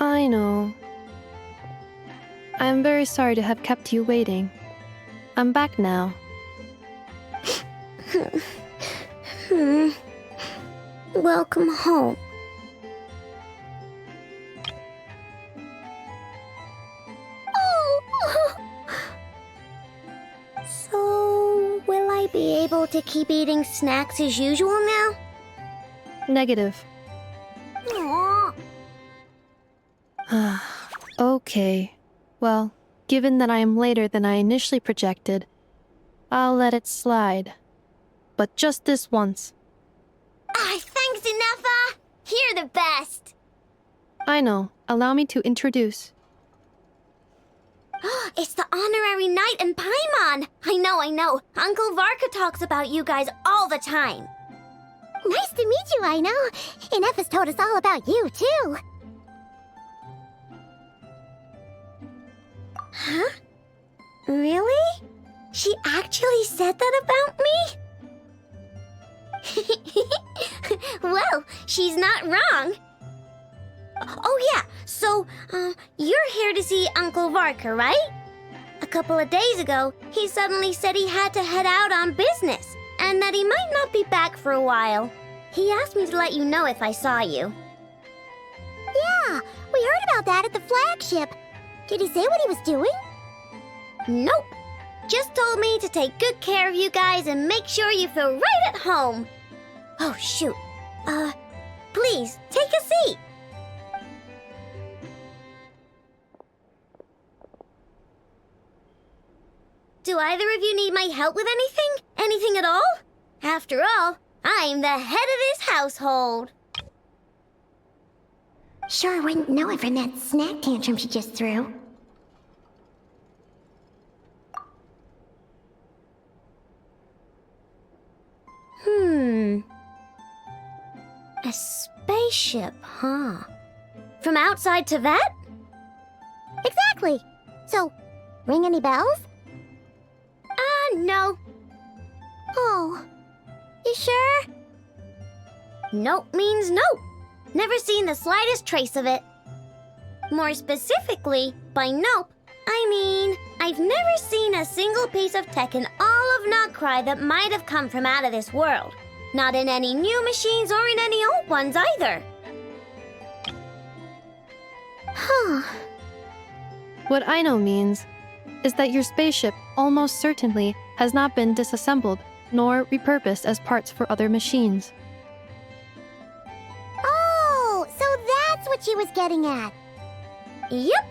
I know. I am very sorry to have kept you waiting. I'm back now. Welcome home. So, will I be able to keep eating snacks as usual now? Negative. Aww. Okay. Well, given that I am later than I initially projected, I'll let it slide. But just this once. Thanks, Ineffa! You're the best! I know. Allow me to introduce. It's the honorary knight and Paimon! I know. Uncle Varka talks about you guys all the time. Nice to meet you, Aino. Ineffa's told us all about you, too. Huh? Really? She actually said that about me? Well, she's not wrong. Oh yeah, so, you're here to see Uncle Varka, right? A couple of days ago, he suddenly said he had to head out on business, and that he might not be back for a while. He asked me to let you know if I saw you. Yeah, we heard about that at the flagship. Did he say what he was doing? Nope. just told me to take good care of you guys and make sure you feel right at home. Oh, shoot. Please, take a seat. Do either of you need my help with anything? Anything at all? After all, I'm the head of this household. Sure wouldn't know it from that snack tantrum she just threw. A spaceship, huh? From outside to that? Exactly. So, ring any bells? No. Oh, you sure? Nope means nope. Never seen the slightest trace of it. More specifically, by nope, I mean, I've never seen a single piece of tech in all of Nod-Krai that might have come from out of this world. Not in any new machines or in any old ones either. Huh. What I know means is that your spaceship almost certainly has not been disassembled nor repurposed as parts for other machines. Oh, so that's what she was getting at. Yep.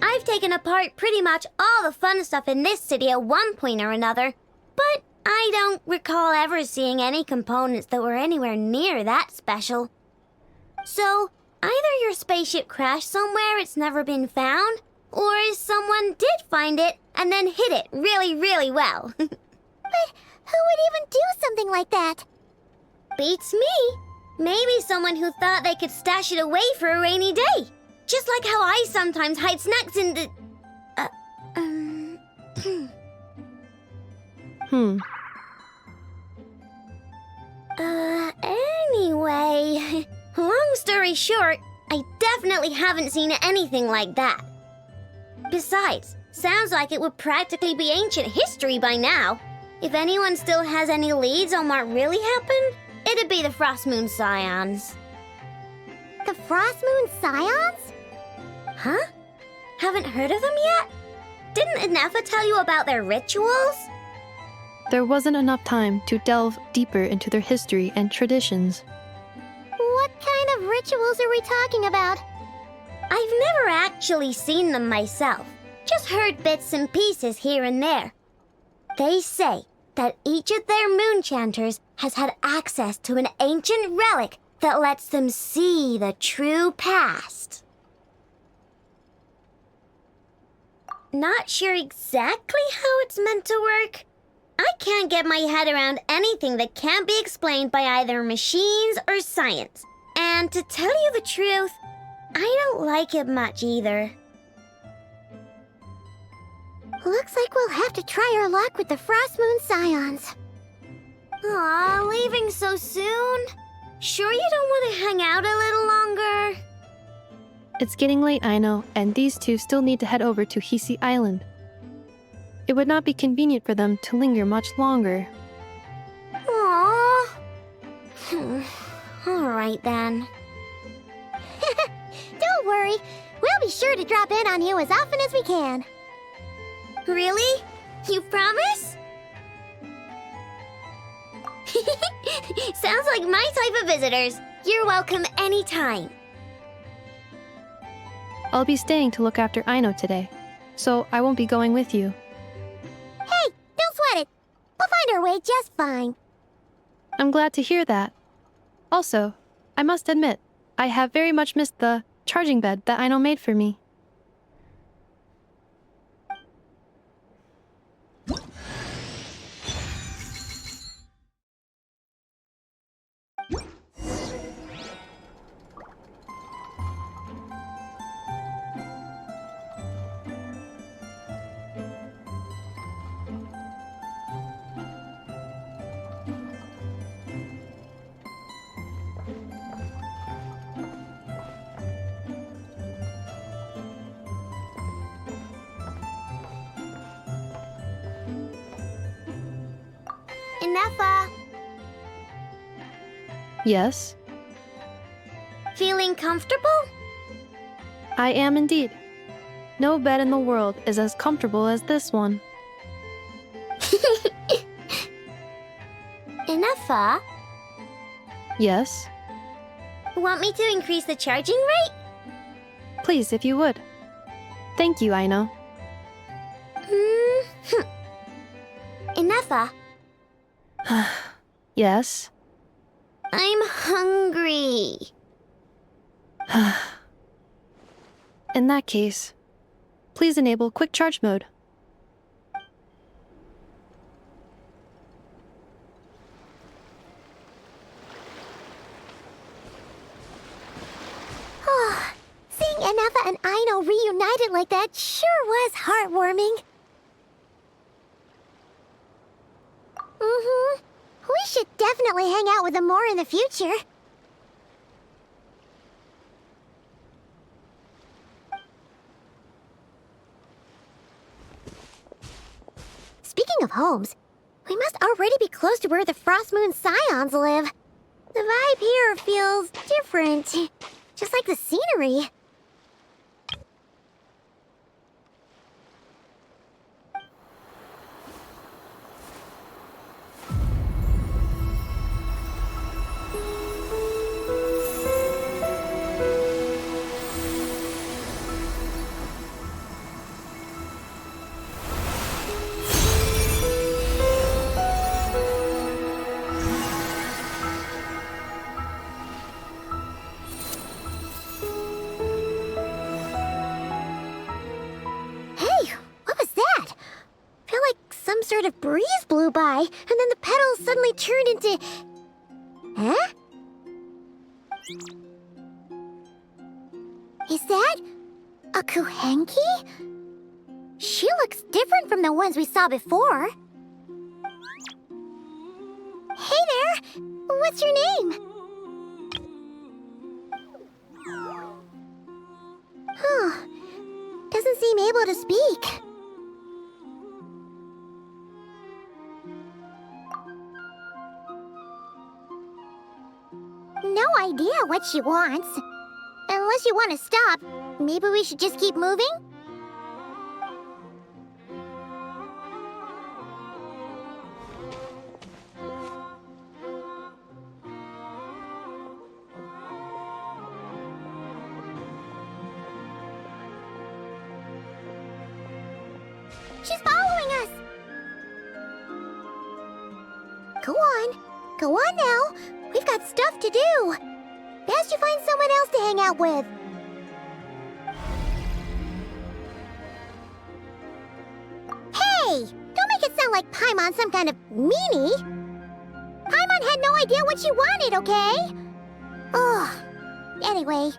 I've taken apart pretty much all the fun stuff in this city at one point or another, but I don't recall ever seeing any components that were anywhere near that special. So, either your spaceship crashed somewhere it's never been found, or someone did find it and then hid it really, really well. But who would even do something like that? Beats me. Maybe someone who thought they could stash it away for a rainy day. Just like how I sometimes hide snacks in the... Anyway, long story short, I definitely haven't seen anything like that. Besides, sounds like it would practically be ancient history by now. If anyone still has any leads on what really happened, it'd be the Frost Moon Scions. The Frost Moon Scions? Huh? Haven't heard of them yet? Didn't Inefa tell you about their rituals? There wasn't enough time to delve deeper into their history and traditions. What kind of rituals are we talking about? I've never actually seen them myself, just heard bits and pieces here and there. They say that each of their moon chanters has had access to an ancient relic that lets them see the true past. Not sure exactly how it's meant to work. I can't get my head around anything that can't be explained by either machines or science. And to tell you the truth, I don't like it much either. Looks like we'll have to try our luck with the Frost Moon Scions. Aw, leaving so soon? Sure you don't want to hang out a little longer? It's getting late, I know, and these two still need to head over to Hisi Island. It would not be convenient for them to linger much longer. Aww. Alright then. Don't worry, we'll be sure to drop in on you as often as we can. Really? You promise? Sounds like my type of visitors. You're welcome anytime. I'll be staying to look after Aino today, so I won't be going with you. Hey, don't sweat it. We'll find our way just fine. I'm glad to hear that. Also, I must admit, I have very much missed the charging bed that Aino made for me. Inefa, Yes, feeling comfortable? I am indeed. No bed in the world is as comfortable as this one. Ineffa, Yes? want me to increase the charging rate? Please, if you would. Thank you, Aino. Ineffa, Yes? I'm hungry. In that case, please enable quick charge mode. Seeing Ineffa and Aino reunited like that sure was heartwarming. We should definitely hang out with them more in the future. Speaking of homes, we must already be close to where the Frost Moon Scions live. The vibe here feels different, just like the scenery. Sort of breeze blew by, and then the petals suddenly turned into... Huh? Is that a Kuhenki? She looks different from the ones we saw before. Hey there! What's your name? Huh. Doesn't seem able to speak. No idea what she wants. Unless you want to stop, maybe we should just keep moving? She's following us! Go on. Go on now. We've got stuff to do. Best you find someone else to hang out with. Hey! Don't make it sound like Paimon's some kind of meanie. Paimon had no idea what she wanted, okay? Ugh. Anyway,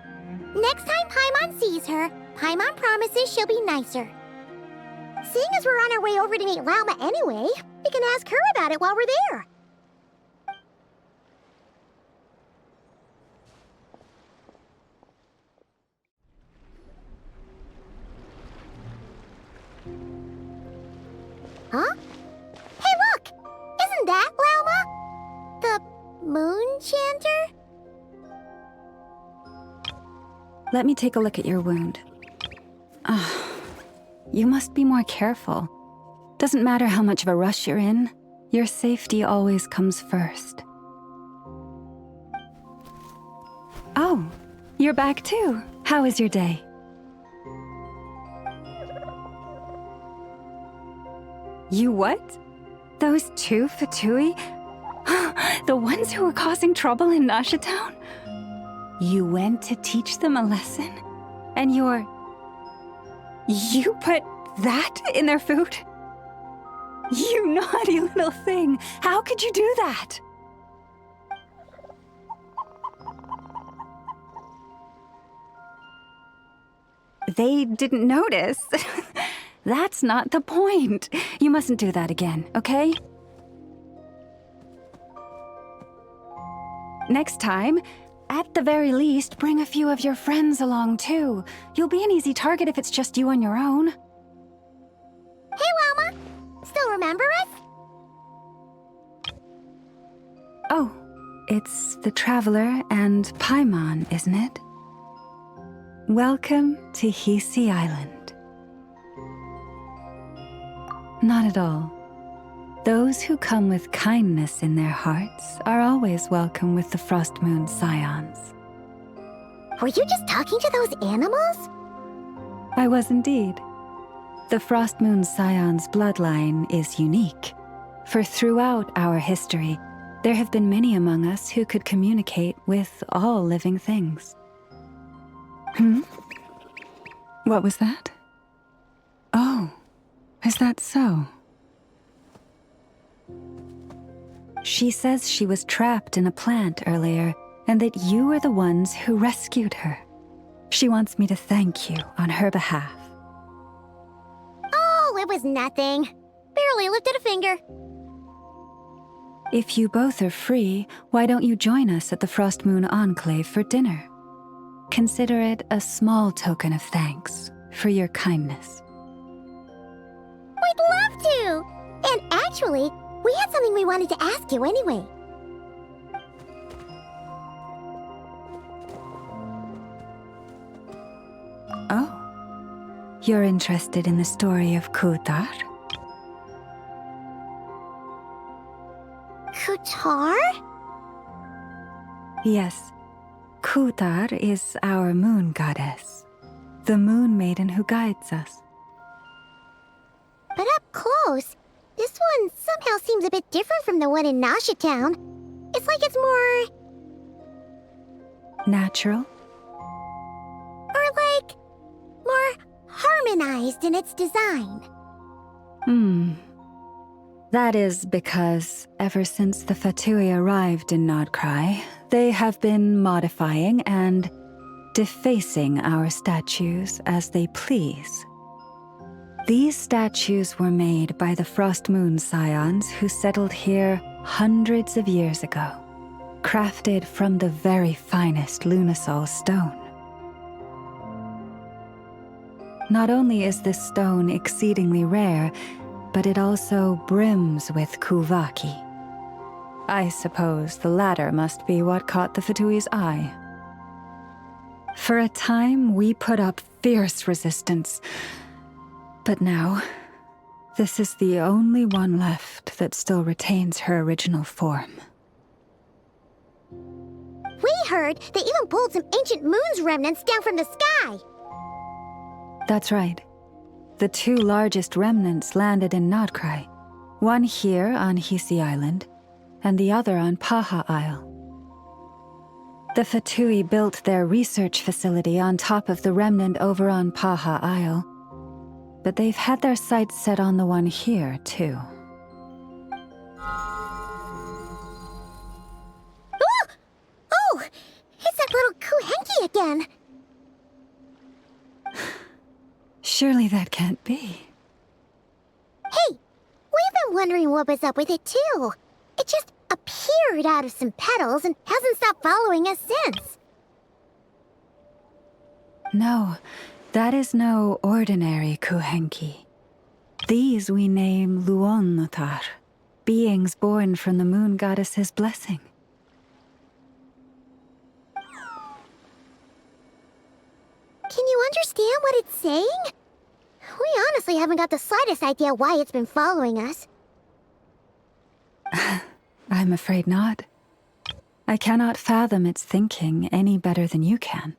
next time Paimon sees her, Paimon promises she'll be nicer. Seeing as we're on our way over to meet Lauma anyway, we can ask her about it while we're there. Huh? Hey, look! Isn't that Lauma? The moon chanter? Let me take a look at your wound. You must be more careful. Doesn't matter how much of a rush you're in, your safety always comes first. Oh, you're back too. How was your day? You what? Those two Fatui? The ones who were causing trouble in Nasha Town? You went to teach them a lesson? And you put that in their food? You naughty little thing! How could you do that? They didn't notice. That's not the point. You mustn't do that again, okay? Next time, at the very least, bring a few of your friends along too. You'll be an easy target if it's just you on your own. Hey, Lauma! Still remember us? Oh, it's the Traveler and Paimon, isn't it? Welcome to Hisi Island. Not at all. Those who come with kindness in their hearts are always welcome with the Frost Moon Scions. Were you just talking to those animals? I was indeed. The Frost Moon Scions bloodline is unique, for throughout our history, there have been many among us who could communicate with all living things. What was that? Oh, is that so? She says she was trapped in a plant earlier, and that you were the ones who rescued her. She wants me to thank you on her behalf. Oh, it was nothing. Barely lifted a finger. If you both are free, why don't you join us at the Frost Moon Enclave for dinner? Consider it a small token of thanks for your kindness. We'd love to! And actually, we had something we wanted to ask you anyway. Oh, you're interested in the story of Kutar? Kutar? Yes, Kutar is our moon goddess, the moon maiden who guides us. But up close, this one somehow seems a bit different from the one in Nasha Town. It's like it's more... Natural? Or like... more harmonized in its design. That is because ever since the Fatui arrived in Nod-Krai, they have been modifying and defacing our statues as they please. These statues were made by the Frost Moon Scions who settled here hundreds of years ago, crafted from the very finest Lunasol stone. Not only is this stone exceedingly rare, but it also brims with Kuvaki. I suppose the latter must be what caught the Fatui's eye. For a time, we put up fierce resistance, but now, this is the only one left that still retains her original form. We heard they even pulled some ancient moon's remnants down from the sky. That's right. The two largest remnants landed in Nod-Krai, one here on Hisi Island, and the other on Paha Isle. The Fatui built their research facility on top of the remnant over on Paha Isle, but they've had their sights set on the one here, too. Oh! It's that little Kuhenki again! Surely that can't be. Hey! We've been wondering what was up with it, too. It just appeared out of some petals and hasn't stopped following us since. No, that is no ordinary Kuhenki. These we name Luon-Notar, beings born from the moon goddess's blessing. Can you understand what it's saying? We honestly haven't got the slightest idea why it's been following us. I'm afraid not. I cannot fathom its thinking any better than you can.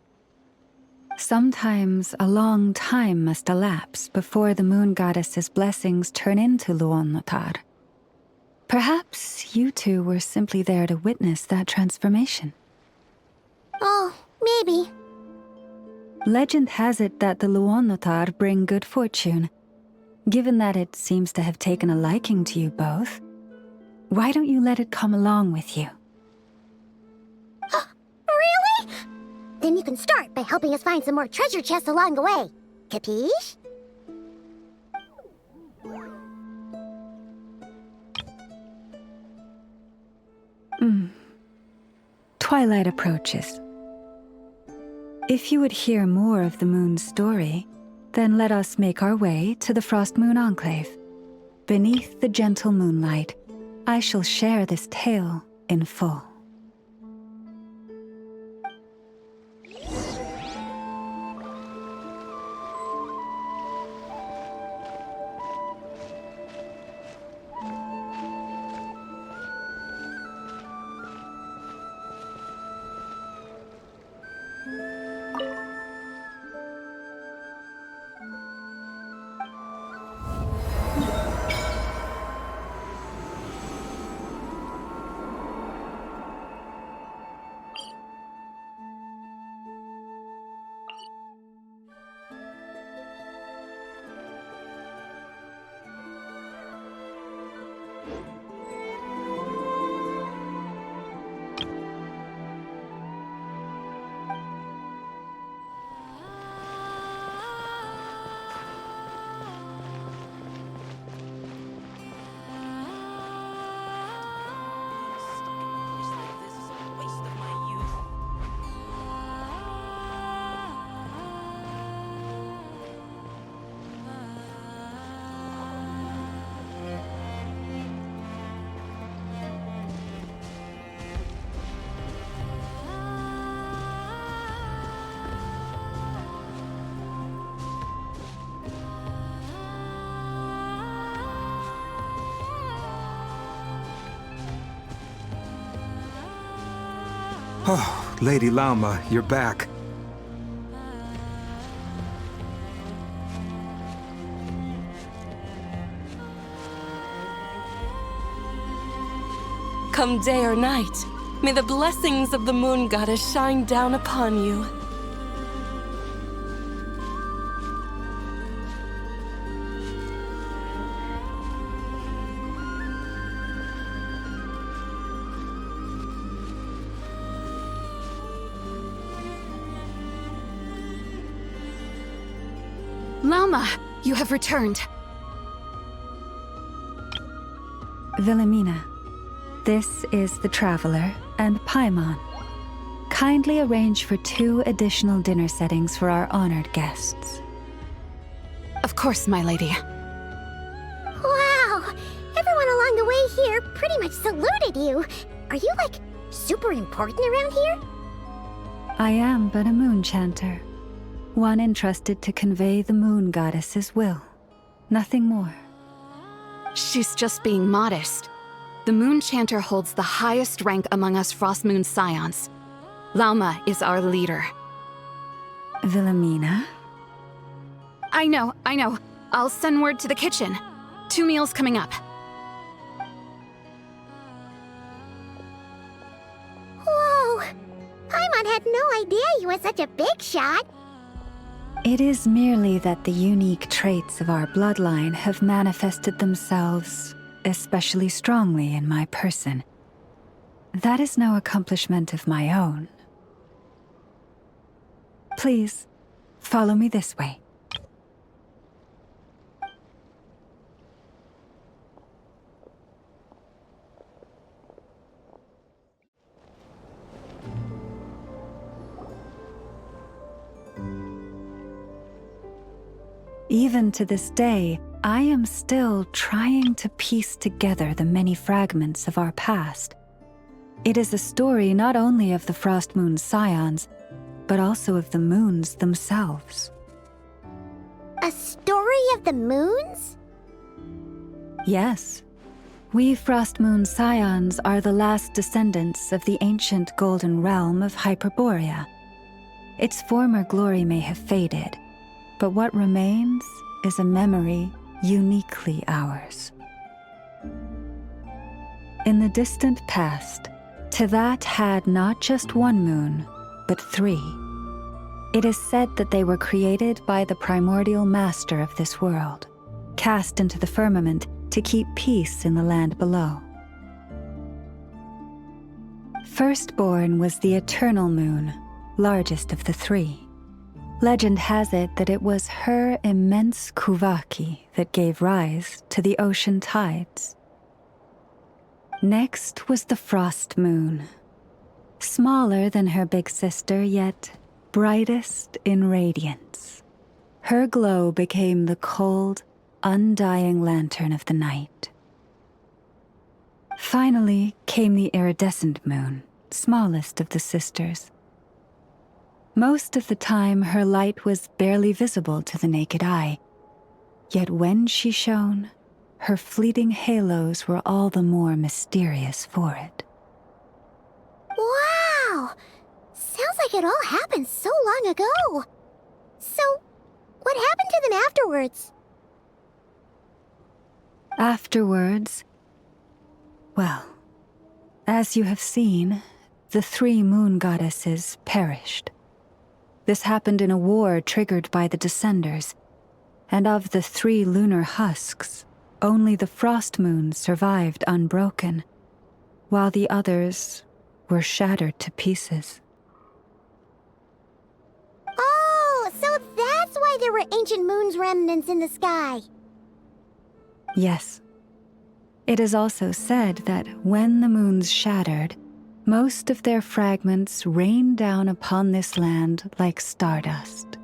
Sometimes a long time must elapse before the moon goddess's blessings turn into Luon-Notar. Perhaps you two were simply there to witness that transformation. Oh, maybe. Legend has it that the Luon-Notar bring good fortune. Given that it seems to have taken a liking to you both, why don't you let it come along with you? Really? Then you can start by helping us find some more treasure chests along the way. Capiche? Twilight approaches. If you would hear more of the moon's story, then let us make our way to the Frost Moon Enclave. Beneath the gentle moonlight, I shall share this tale in full. Oh, Lady Lauma, you're back. Come day or night, may the blessings of the Moon Goddess shine down upon you. Lauma, you have returned. Wilhelmina, this is the Traveler and Paimon. Kindly arrange for 2 additional dinner settings for our honored guests. Of course, my lady. Wow! Everyone along the way here pretty much saluted you. Are you, like, super important around here? I am but a moon chanter, one entrusted to convey the Moon Goddess's will. Nothing more. She's just being modest. The Moon Chanter holds the highest rank among us Frost Moon Scions. Lauma is our leader. Wilhelmina? I know. I'll send word to the kitchen. 2 meals coming up. Whoa! Paimon had no idea you were such a big shot. It is merely that the unique traits of our bloodline have manifested themselves especially strongly in my person. That is no accomplishment of my own. Please, follow me this way. Even to this day, I am still trying to piece together the many fragments of our past. It is a story not only of the Frost Moon Scions, but also of the moons themselves. A story of the moons? Yes. We Frost Moon Scions are the last descendants of the ancient golden realm of Hyperborea. Its former glory may have faded, but what remains is a memory uniquely ours. In the distant past, Teyvat had not just 1 moon, but 3. It is said that they were created by the primordial master of this world, cast into the firmament to keep peace in the land below. Firstborn was the eternal moon, largest of the 3. Legend has it that it was her immense kuvaki that gave rise to the ocean tides. Next was the frost moon. Smaller than her big sister, yet brightest in radiance. Her glow became the cold, undying lantern of the night. Finally came the iridescent moon, smallest of the sisters. Most of the time, her light was barely visible to the naked eye. Yet when she shone, her fleeting halos were all the more mysterious for it. Wow! Sounds like it all happened so long ago. So, what happened to them afterwards? Afterwards, well, as you have seen, the 3 moon goddesses perished. This happened in a war triggered by the Descenders, and of the 3 lunar husks, only the frost moons survived unbroken, while the others were shattered to pieces. Oh, so that's why there were ancient moon's remnants in the sky. Yes. It is also said that when the moons shattered, most of their fragments rained down upon this land like stardust.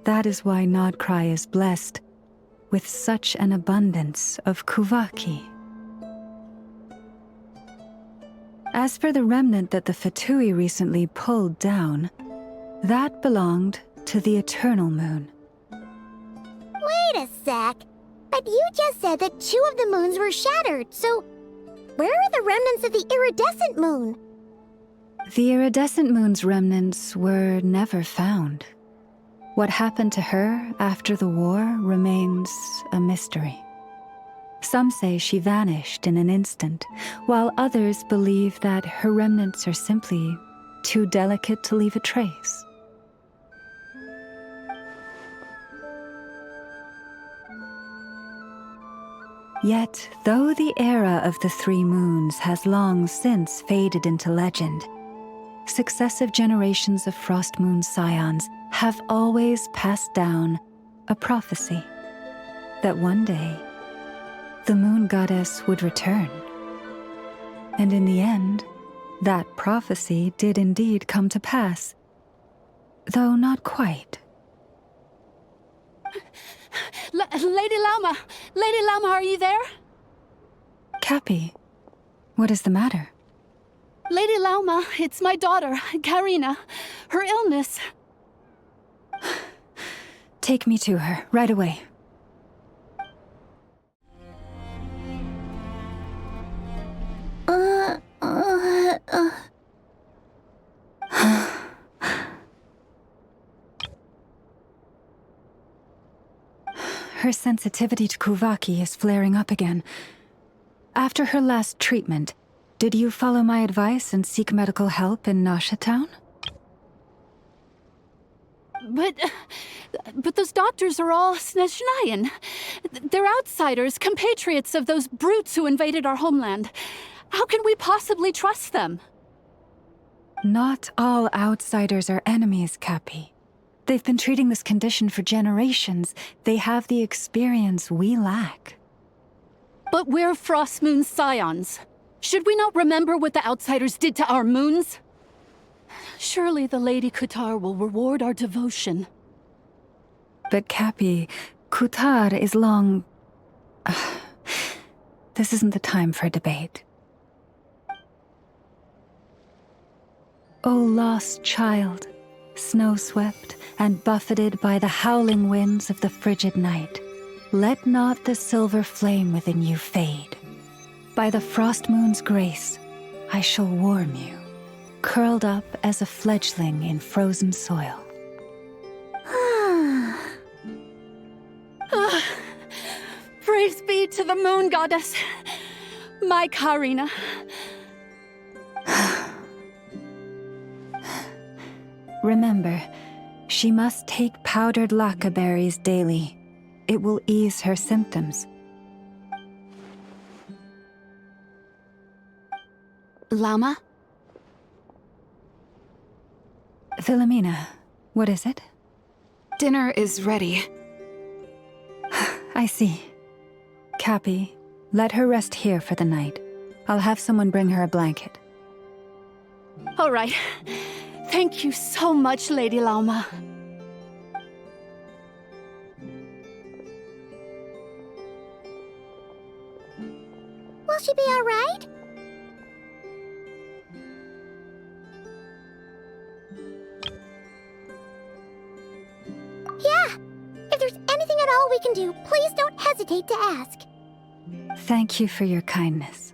That is why Nod-Krai is blessed with such an abundance of kuvaki. As for the remnant that the Fatui recently pulled down, that belonged to the eternal moon. Wait a sec. But you just said that 2 of the moons were shattered, so where are the remnants of the iridescent moon? The iridescent moon's remnants were never found. What happened to her after the war remains a mystery. Some say she vanished in an instant, while others believe that her remnants are simply too delicate to leave a trace. Yet, though the era of the three moons has long since faded into legend, successive generations of Frost Moon Scions have always passed down a prophecy that one day the moon goddess would return. And in the end, that prophecy did indeed come to pass, though not quite. Lady Lauma! Lady Lauma, are you there? Cappy, what is the matter? Lady Lauma, it's my daughter, Karina. Her illness. Take me to her, right away. Her sensitivity to Kuvaki is flaring up again. After her last treatment, did you follow my advice and seek medical help in Nasha Town? But those doctors are all Snezhnayan. They're outsiders, compatriots of those brutes who invaded our homeland. How can we possibly trust them? Not all outsiders are enemies, Cappy. They've been treating this condition for generations. They have the experience we lack. But we're Frost Moon Scions. Should we not remember what the outsiders did to our moons? Surely the Lady Kutar will reward our devotion. But Cappy, Kutar is long... This isn't the time for a debate. O lost child, snow-swept and buffeted by the howling winds of the frigid night, let not the silver flame within you fade. By the frost moon's grace, I shall warm you, curled up as a fledgling in frozen soil. Praise be to the moon goddess, my Karina. Remember, she must take powdered laka berries daily. It will ease her symptoms. Lauma? Philomena, what is it? Dinner is ready. I see. Cappy, let her rest here for the night. I'll have someone bring her a blanket. All right. Thank you so much, Lady Lauma. Will she be all right? Yeah. If there's anything at all we can do, please don't hesitate to ask. Thank you for your kindness.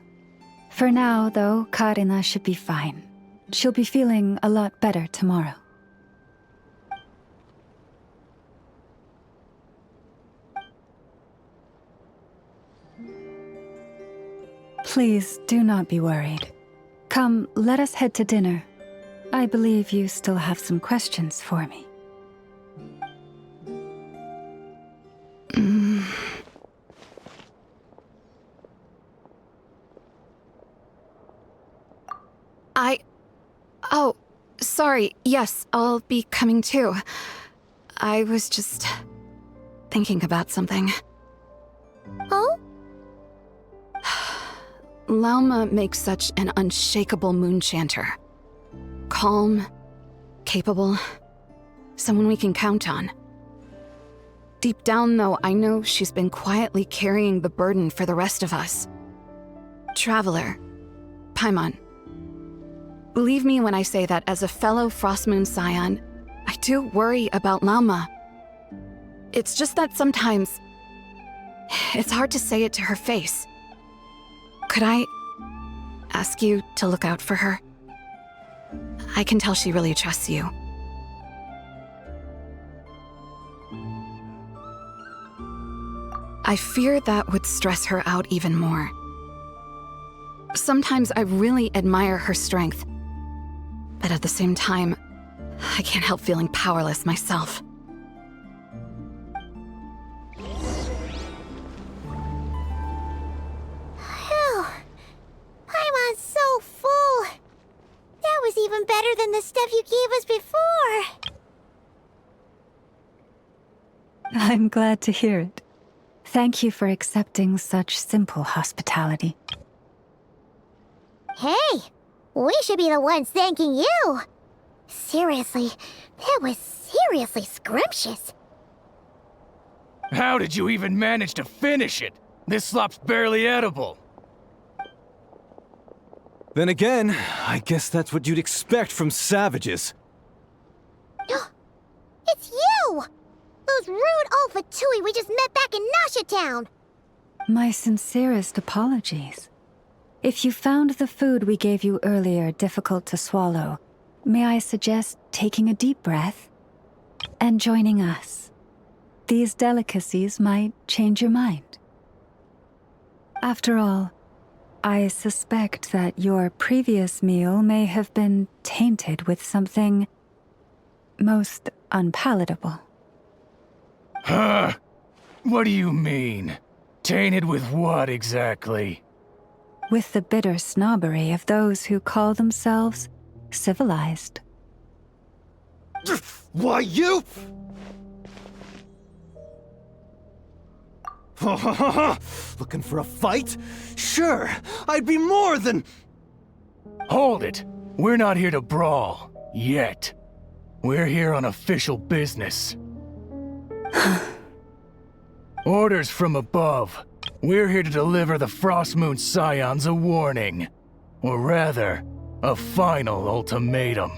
For now, though, Karina should be fine. She'll be feeling a lot better tomorrow. Please do not be worried. Come, let us head to dinner. I believe you still have some questions for me. Oh, sorry. Yes, I'll be coming too. I was just thinking about something. Oh? Lauma makes such an unshakable moon chanter. Calm, capable, someone we can count on. Deep down, though, I know she's been quietly carrying the burden for the rest of us. Traveler, Paimon. Believe me when I say that as a fellow Frost Moon Scion, I do worry about Lauma. It's just that sometimes it's hard to say it to her face. Could I ask you to look out for her? I can tell she really trusts you. I fear that would stress her out even more. Sometimes I really admire her strength, but at the same time, I can't help feeling powerless myself. Phew. Paimon's so full. That was even better than the stuff you gave us before. I'm glad to hear it. Thank you for accepting such simple hospitality. Hey, we should be the ones thanking you. Seriously, that was seriously scrumptious. How did you even manage to finish it? This slop's barely edible. Then again, I guess that's what you'd expect from savages. It's you! Those rude old Fatui we just met back in Nasha Town! My sincerest apologies. If you found the food we gave you earlier difficult to swallow, may I suggest taking a deep breath and joining us? These delicacies might change your mind. After all, I suspect that your previous meal may have been tainted with something most unpalatable. Huh? What do you mean? Tainted with what exactly? With the bitter snobbery of those who call themselves civilized. Why, you? Looking for a fight? Sure, I'd be more than... Hold it! We're not here to brawl. Yet. We're here on official business. Orders from above. We're here to deliver the Frostmoon Scions a warning. Or rather, a final ultimatum.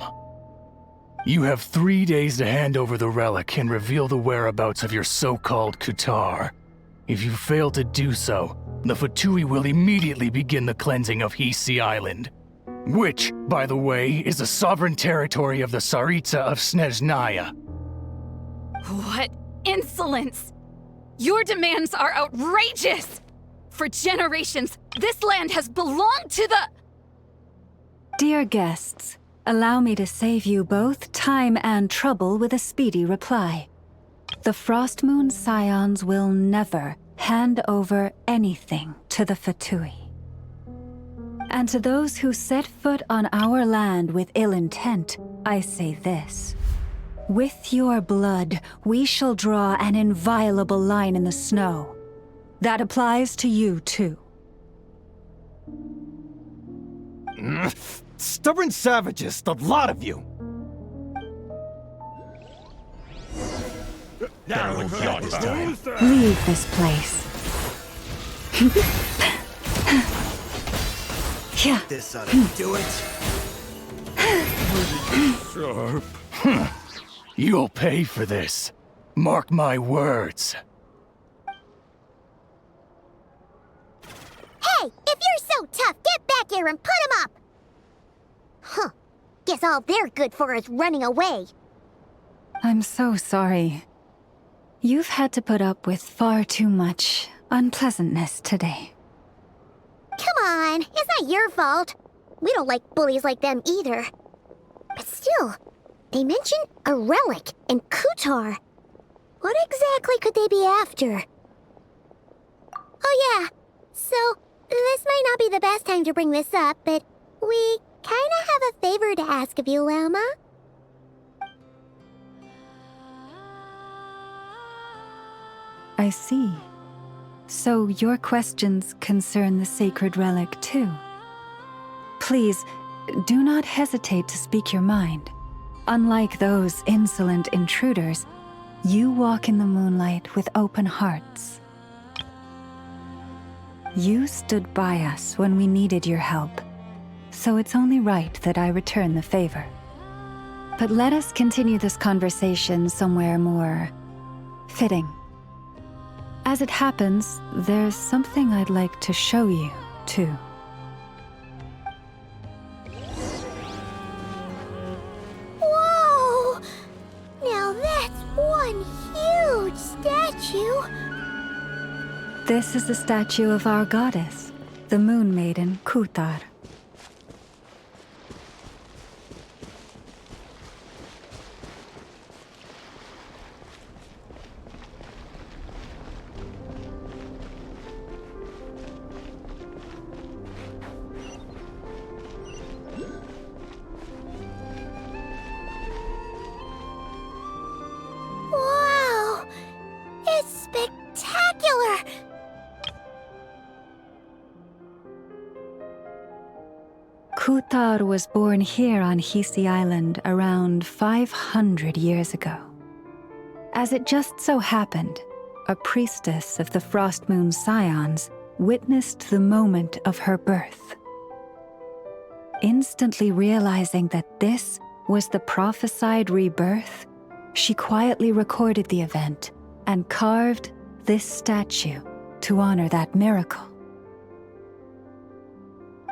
You have 3 days to hand over the relic and reveal the whereabouts of your so-called Kutar. If you fail to do so, the Fatui will immediately begin the cleansing of Hisi Island. Which, by the way, is the sovereign territory of the Tsaritsa of Snezhnaya. What insolence! Your demands are outrageous! For generations, this land has belonged to the... Dear guests, allow me to save you both time and trouble with a speedy reply. The Frostmoon Scions will never hand over anything to the Fatui. And to those who set foot on our land with ill intent, I say this. With your blood, we shall draw an inviolable line in the snow. That applies to you, too. Stubborn savages, the lot of you! Leave this place. Yeah. This ought to do it. Sharp. You'll pay for this. Mark my words. Hey, if you're so tough, get back here and put him up! Huh. Guess all they're good for is running away. I'm so sorry. You've had to put up with far too much unpleasantness today. Come on, it's not your fault. We don't like bullies like them either. But still, they mentioned a relic and Kutar. What exactly could they be after? Oh yeah, so this might not be the best time to bring this up, but we kinda have a favor to ask of you, Lauma. I see. So your questions concern the sacred relic too. Please, do not hesitate to speak your mind. Unlike those insolent intruders, you walk in the moonlight with open hearts. You stood by us when we needed your help, so it's only right that I return the favor. But let us continue this conversation somewhere more fitting. As it happens, there's something I'd like to show you, too. This is the statue of our goddess, the Moon Maiden Kutar. Wow! It's spectacular! Kutar was born here on Hisi Island around 500 years ago. As it just so happened, a priestess of the Frost Moon Scions witnessed the moment of her birth. Instantly realizing that this was the prophesied rebirth, she quietly recorded the event and carved this statue to honor that miracle.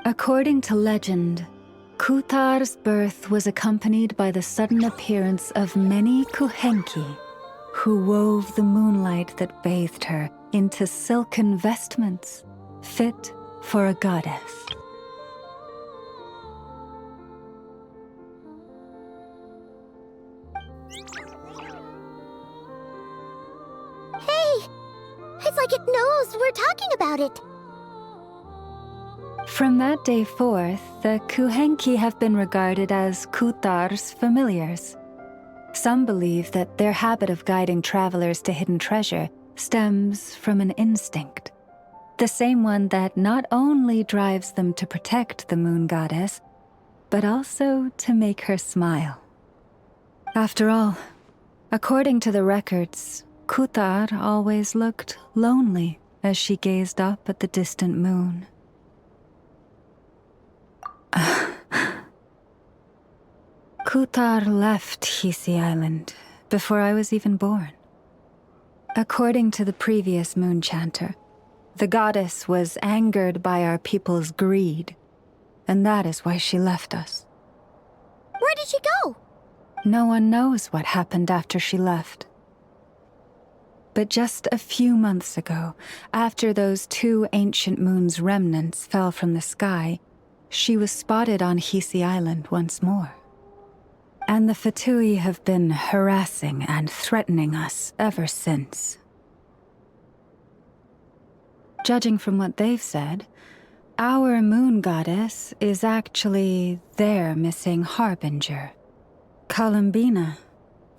According to legend, Kutar's birth was accompanied by the sudden appearance of many Kuhenki, who wove the moonlight that bathed her into silken vestments fit for a goddess. Hey! It's like it knows we're talking about it. From that day forth, the Kuhenki have been regarded as Kutar's familiars. Some believe that their habit of guiding travelers to hidden treasure stems from an instinct, the same one that not only drives them to protect the moon goddess, but also to make her smile. After all, according to the records, Kutar always looked lonely as she gazed up at the distant moon. Kutar left Hisi Island before I was even born. According to the previous moon chanter, the goddess was angered by our people's greed, and that is why she left us. Where did she go? No one knows what happened after she left. But just a few months ago, after those 2 ancient moon's remnants fell from the sky, she was spotted on Hisi Island once more. And the Fatui have been harassing and threatening us ever since. Judging from what they've said, our moon goddess is actually their missing harbinger, Columbina,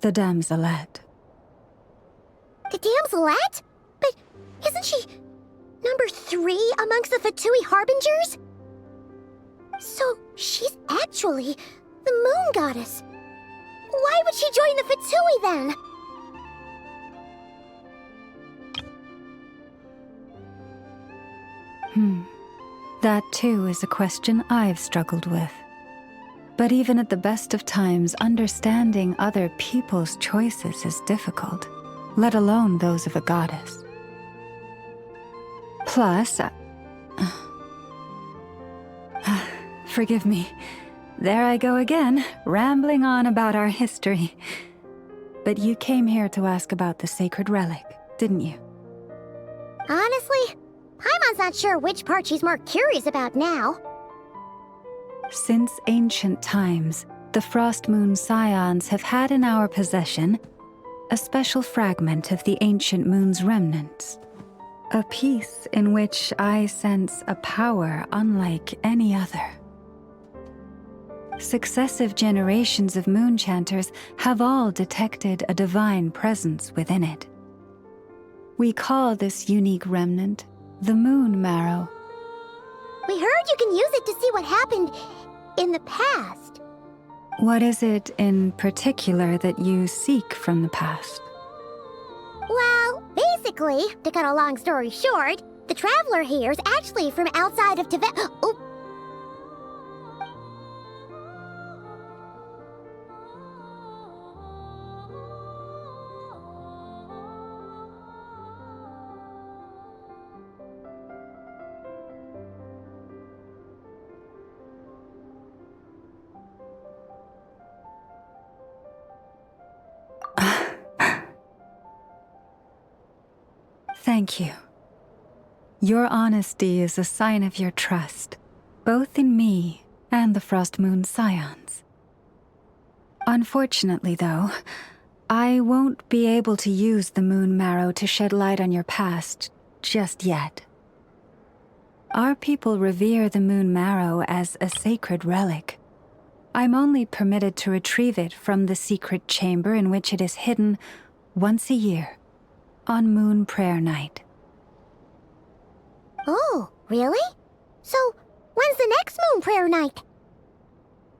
the damselette. The damselette? But isn't she number 3 amongst the Fatui harbingers? So she's actually the moon goddess. Why would she join the Fatui then? That too is a question I've struggled with. But even at the best of times, understanding other people's choices is difficult, let alone those of a goddess. Plus, forgive me. There I go again, rambling on about our history. But you came here to ask about the sacred relic, didn't you? Honestly, Paimon's not sure which part she's more curious about now. Since ancient times, the Frost Moon Scions have had in our possession a special fragment of the ancient moon's remnants. A piece in which I sense a power unlike any other. Successive generations of moon chanters have all detected a divine presence within it. We call this unique remnant the Moon Marrow. We heard you can use it to see what happened in the past. What is it in particular that you seek from the past? Well, basically, to cut a long story short, the traveler here is actually from outside of Tibet. Oh. Thank you. Your honesty is a sign of your trust, both in me and the Frost Moon Scions. Unfortunately, though, I won't be able to use the Moon Marrow to shed light on your past just yet. Our people revere the Moon Marrow as a sacred relic. I'm only permitted to retrieve it from the secret chamber in which it is hidden once a year, on Moon Prayer Night. Oh, really? So, when's the next Moon Prayer Night?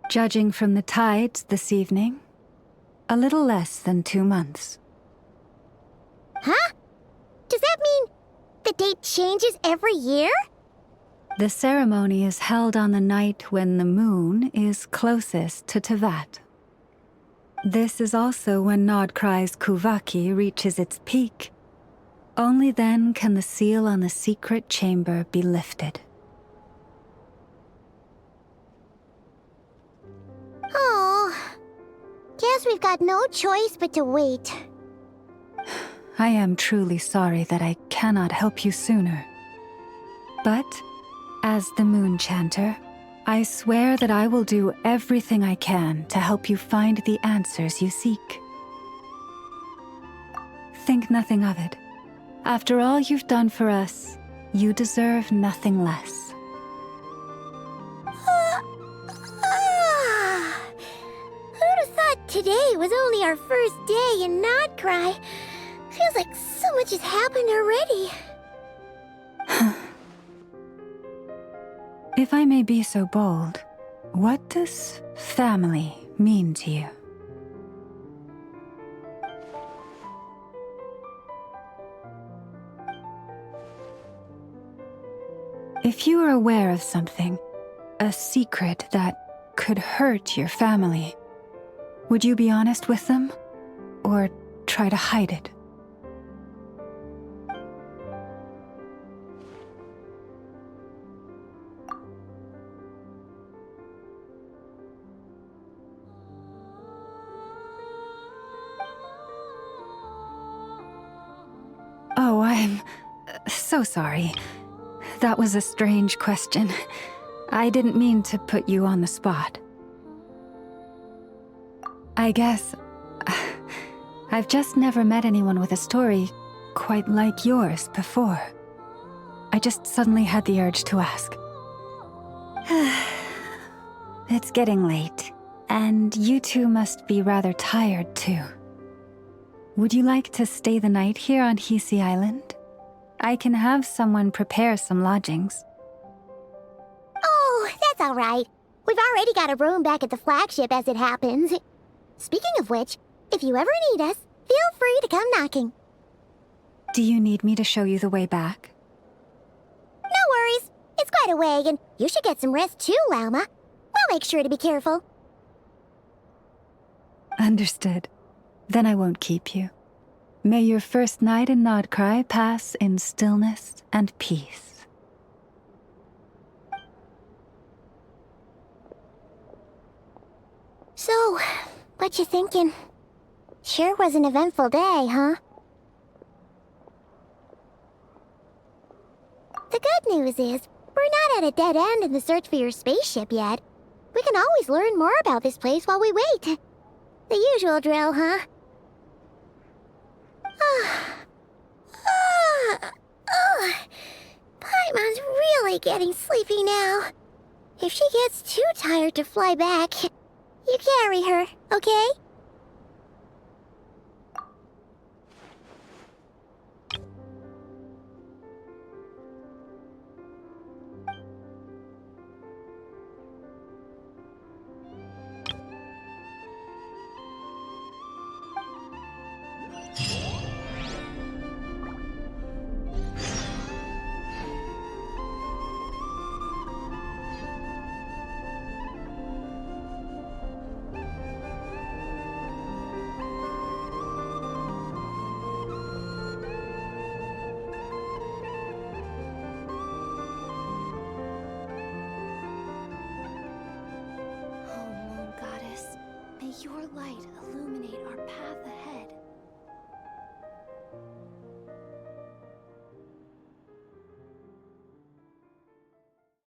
Judging from the tides this evening, a little less than 2 months. Huh? Does that mean the date changes every year? The ceremony is held on the night when the moon is closest to Tevat. This is also when Nod-Krai's Kuvaki reaches its peak. Only then can the seal on the secret chamber be lifted. Oh, guess we've got no choice but to wait. I am truly sorry that I cannot help you sooner. But, as the Moon Chanter, I swear that I will do everything I can to help you find the answers you seek. Think nothing of it. After all you've done for us, you deserve nothing less. Who'd have thought today was only our first day in Nod-Krai? Feels like so much has happened already. If I may be so bold, what does family mean to you? If you are aware of something, a secret that could hurt your family, would you be honest with them, or try to hide it? Oh, I'm so sorry. That was a strange question. I didn't mean to put you on the spot. I guess I've just never met anyone with a story quite like yours before. I just suddenly had the urge to ask. It's getting late, and you two must be rather tired too. Would you like to stay the night here on Hisi Island? I can have someone prepare some lodgings. Oh, that's all right. We've already got a room back at the flagship as it happens. Speaking of which, if you ever need us, feel free to come knocking. Do you need me to show you the way back? No worries. It's quite a way, and you should get some rest too, Lauma. We'll make sure to be careful. Understood. Then I won't keep you. May your first night in Nod-Krai pass in stillness and peace. So, what you thinking? Sure was an eventful day, huh? The good news is, we're not at a dead end in the search for your spaceship yet. We can always learn more about this place while we wait. The usual drill, huh? Paimon's really getting sleepy now. If she gets too tired to fly back, you carry her, okay? Your light illumine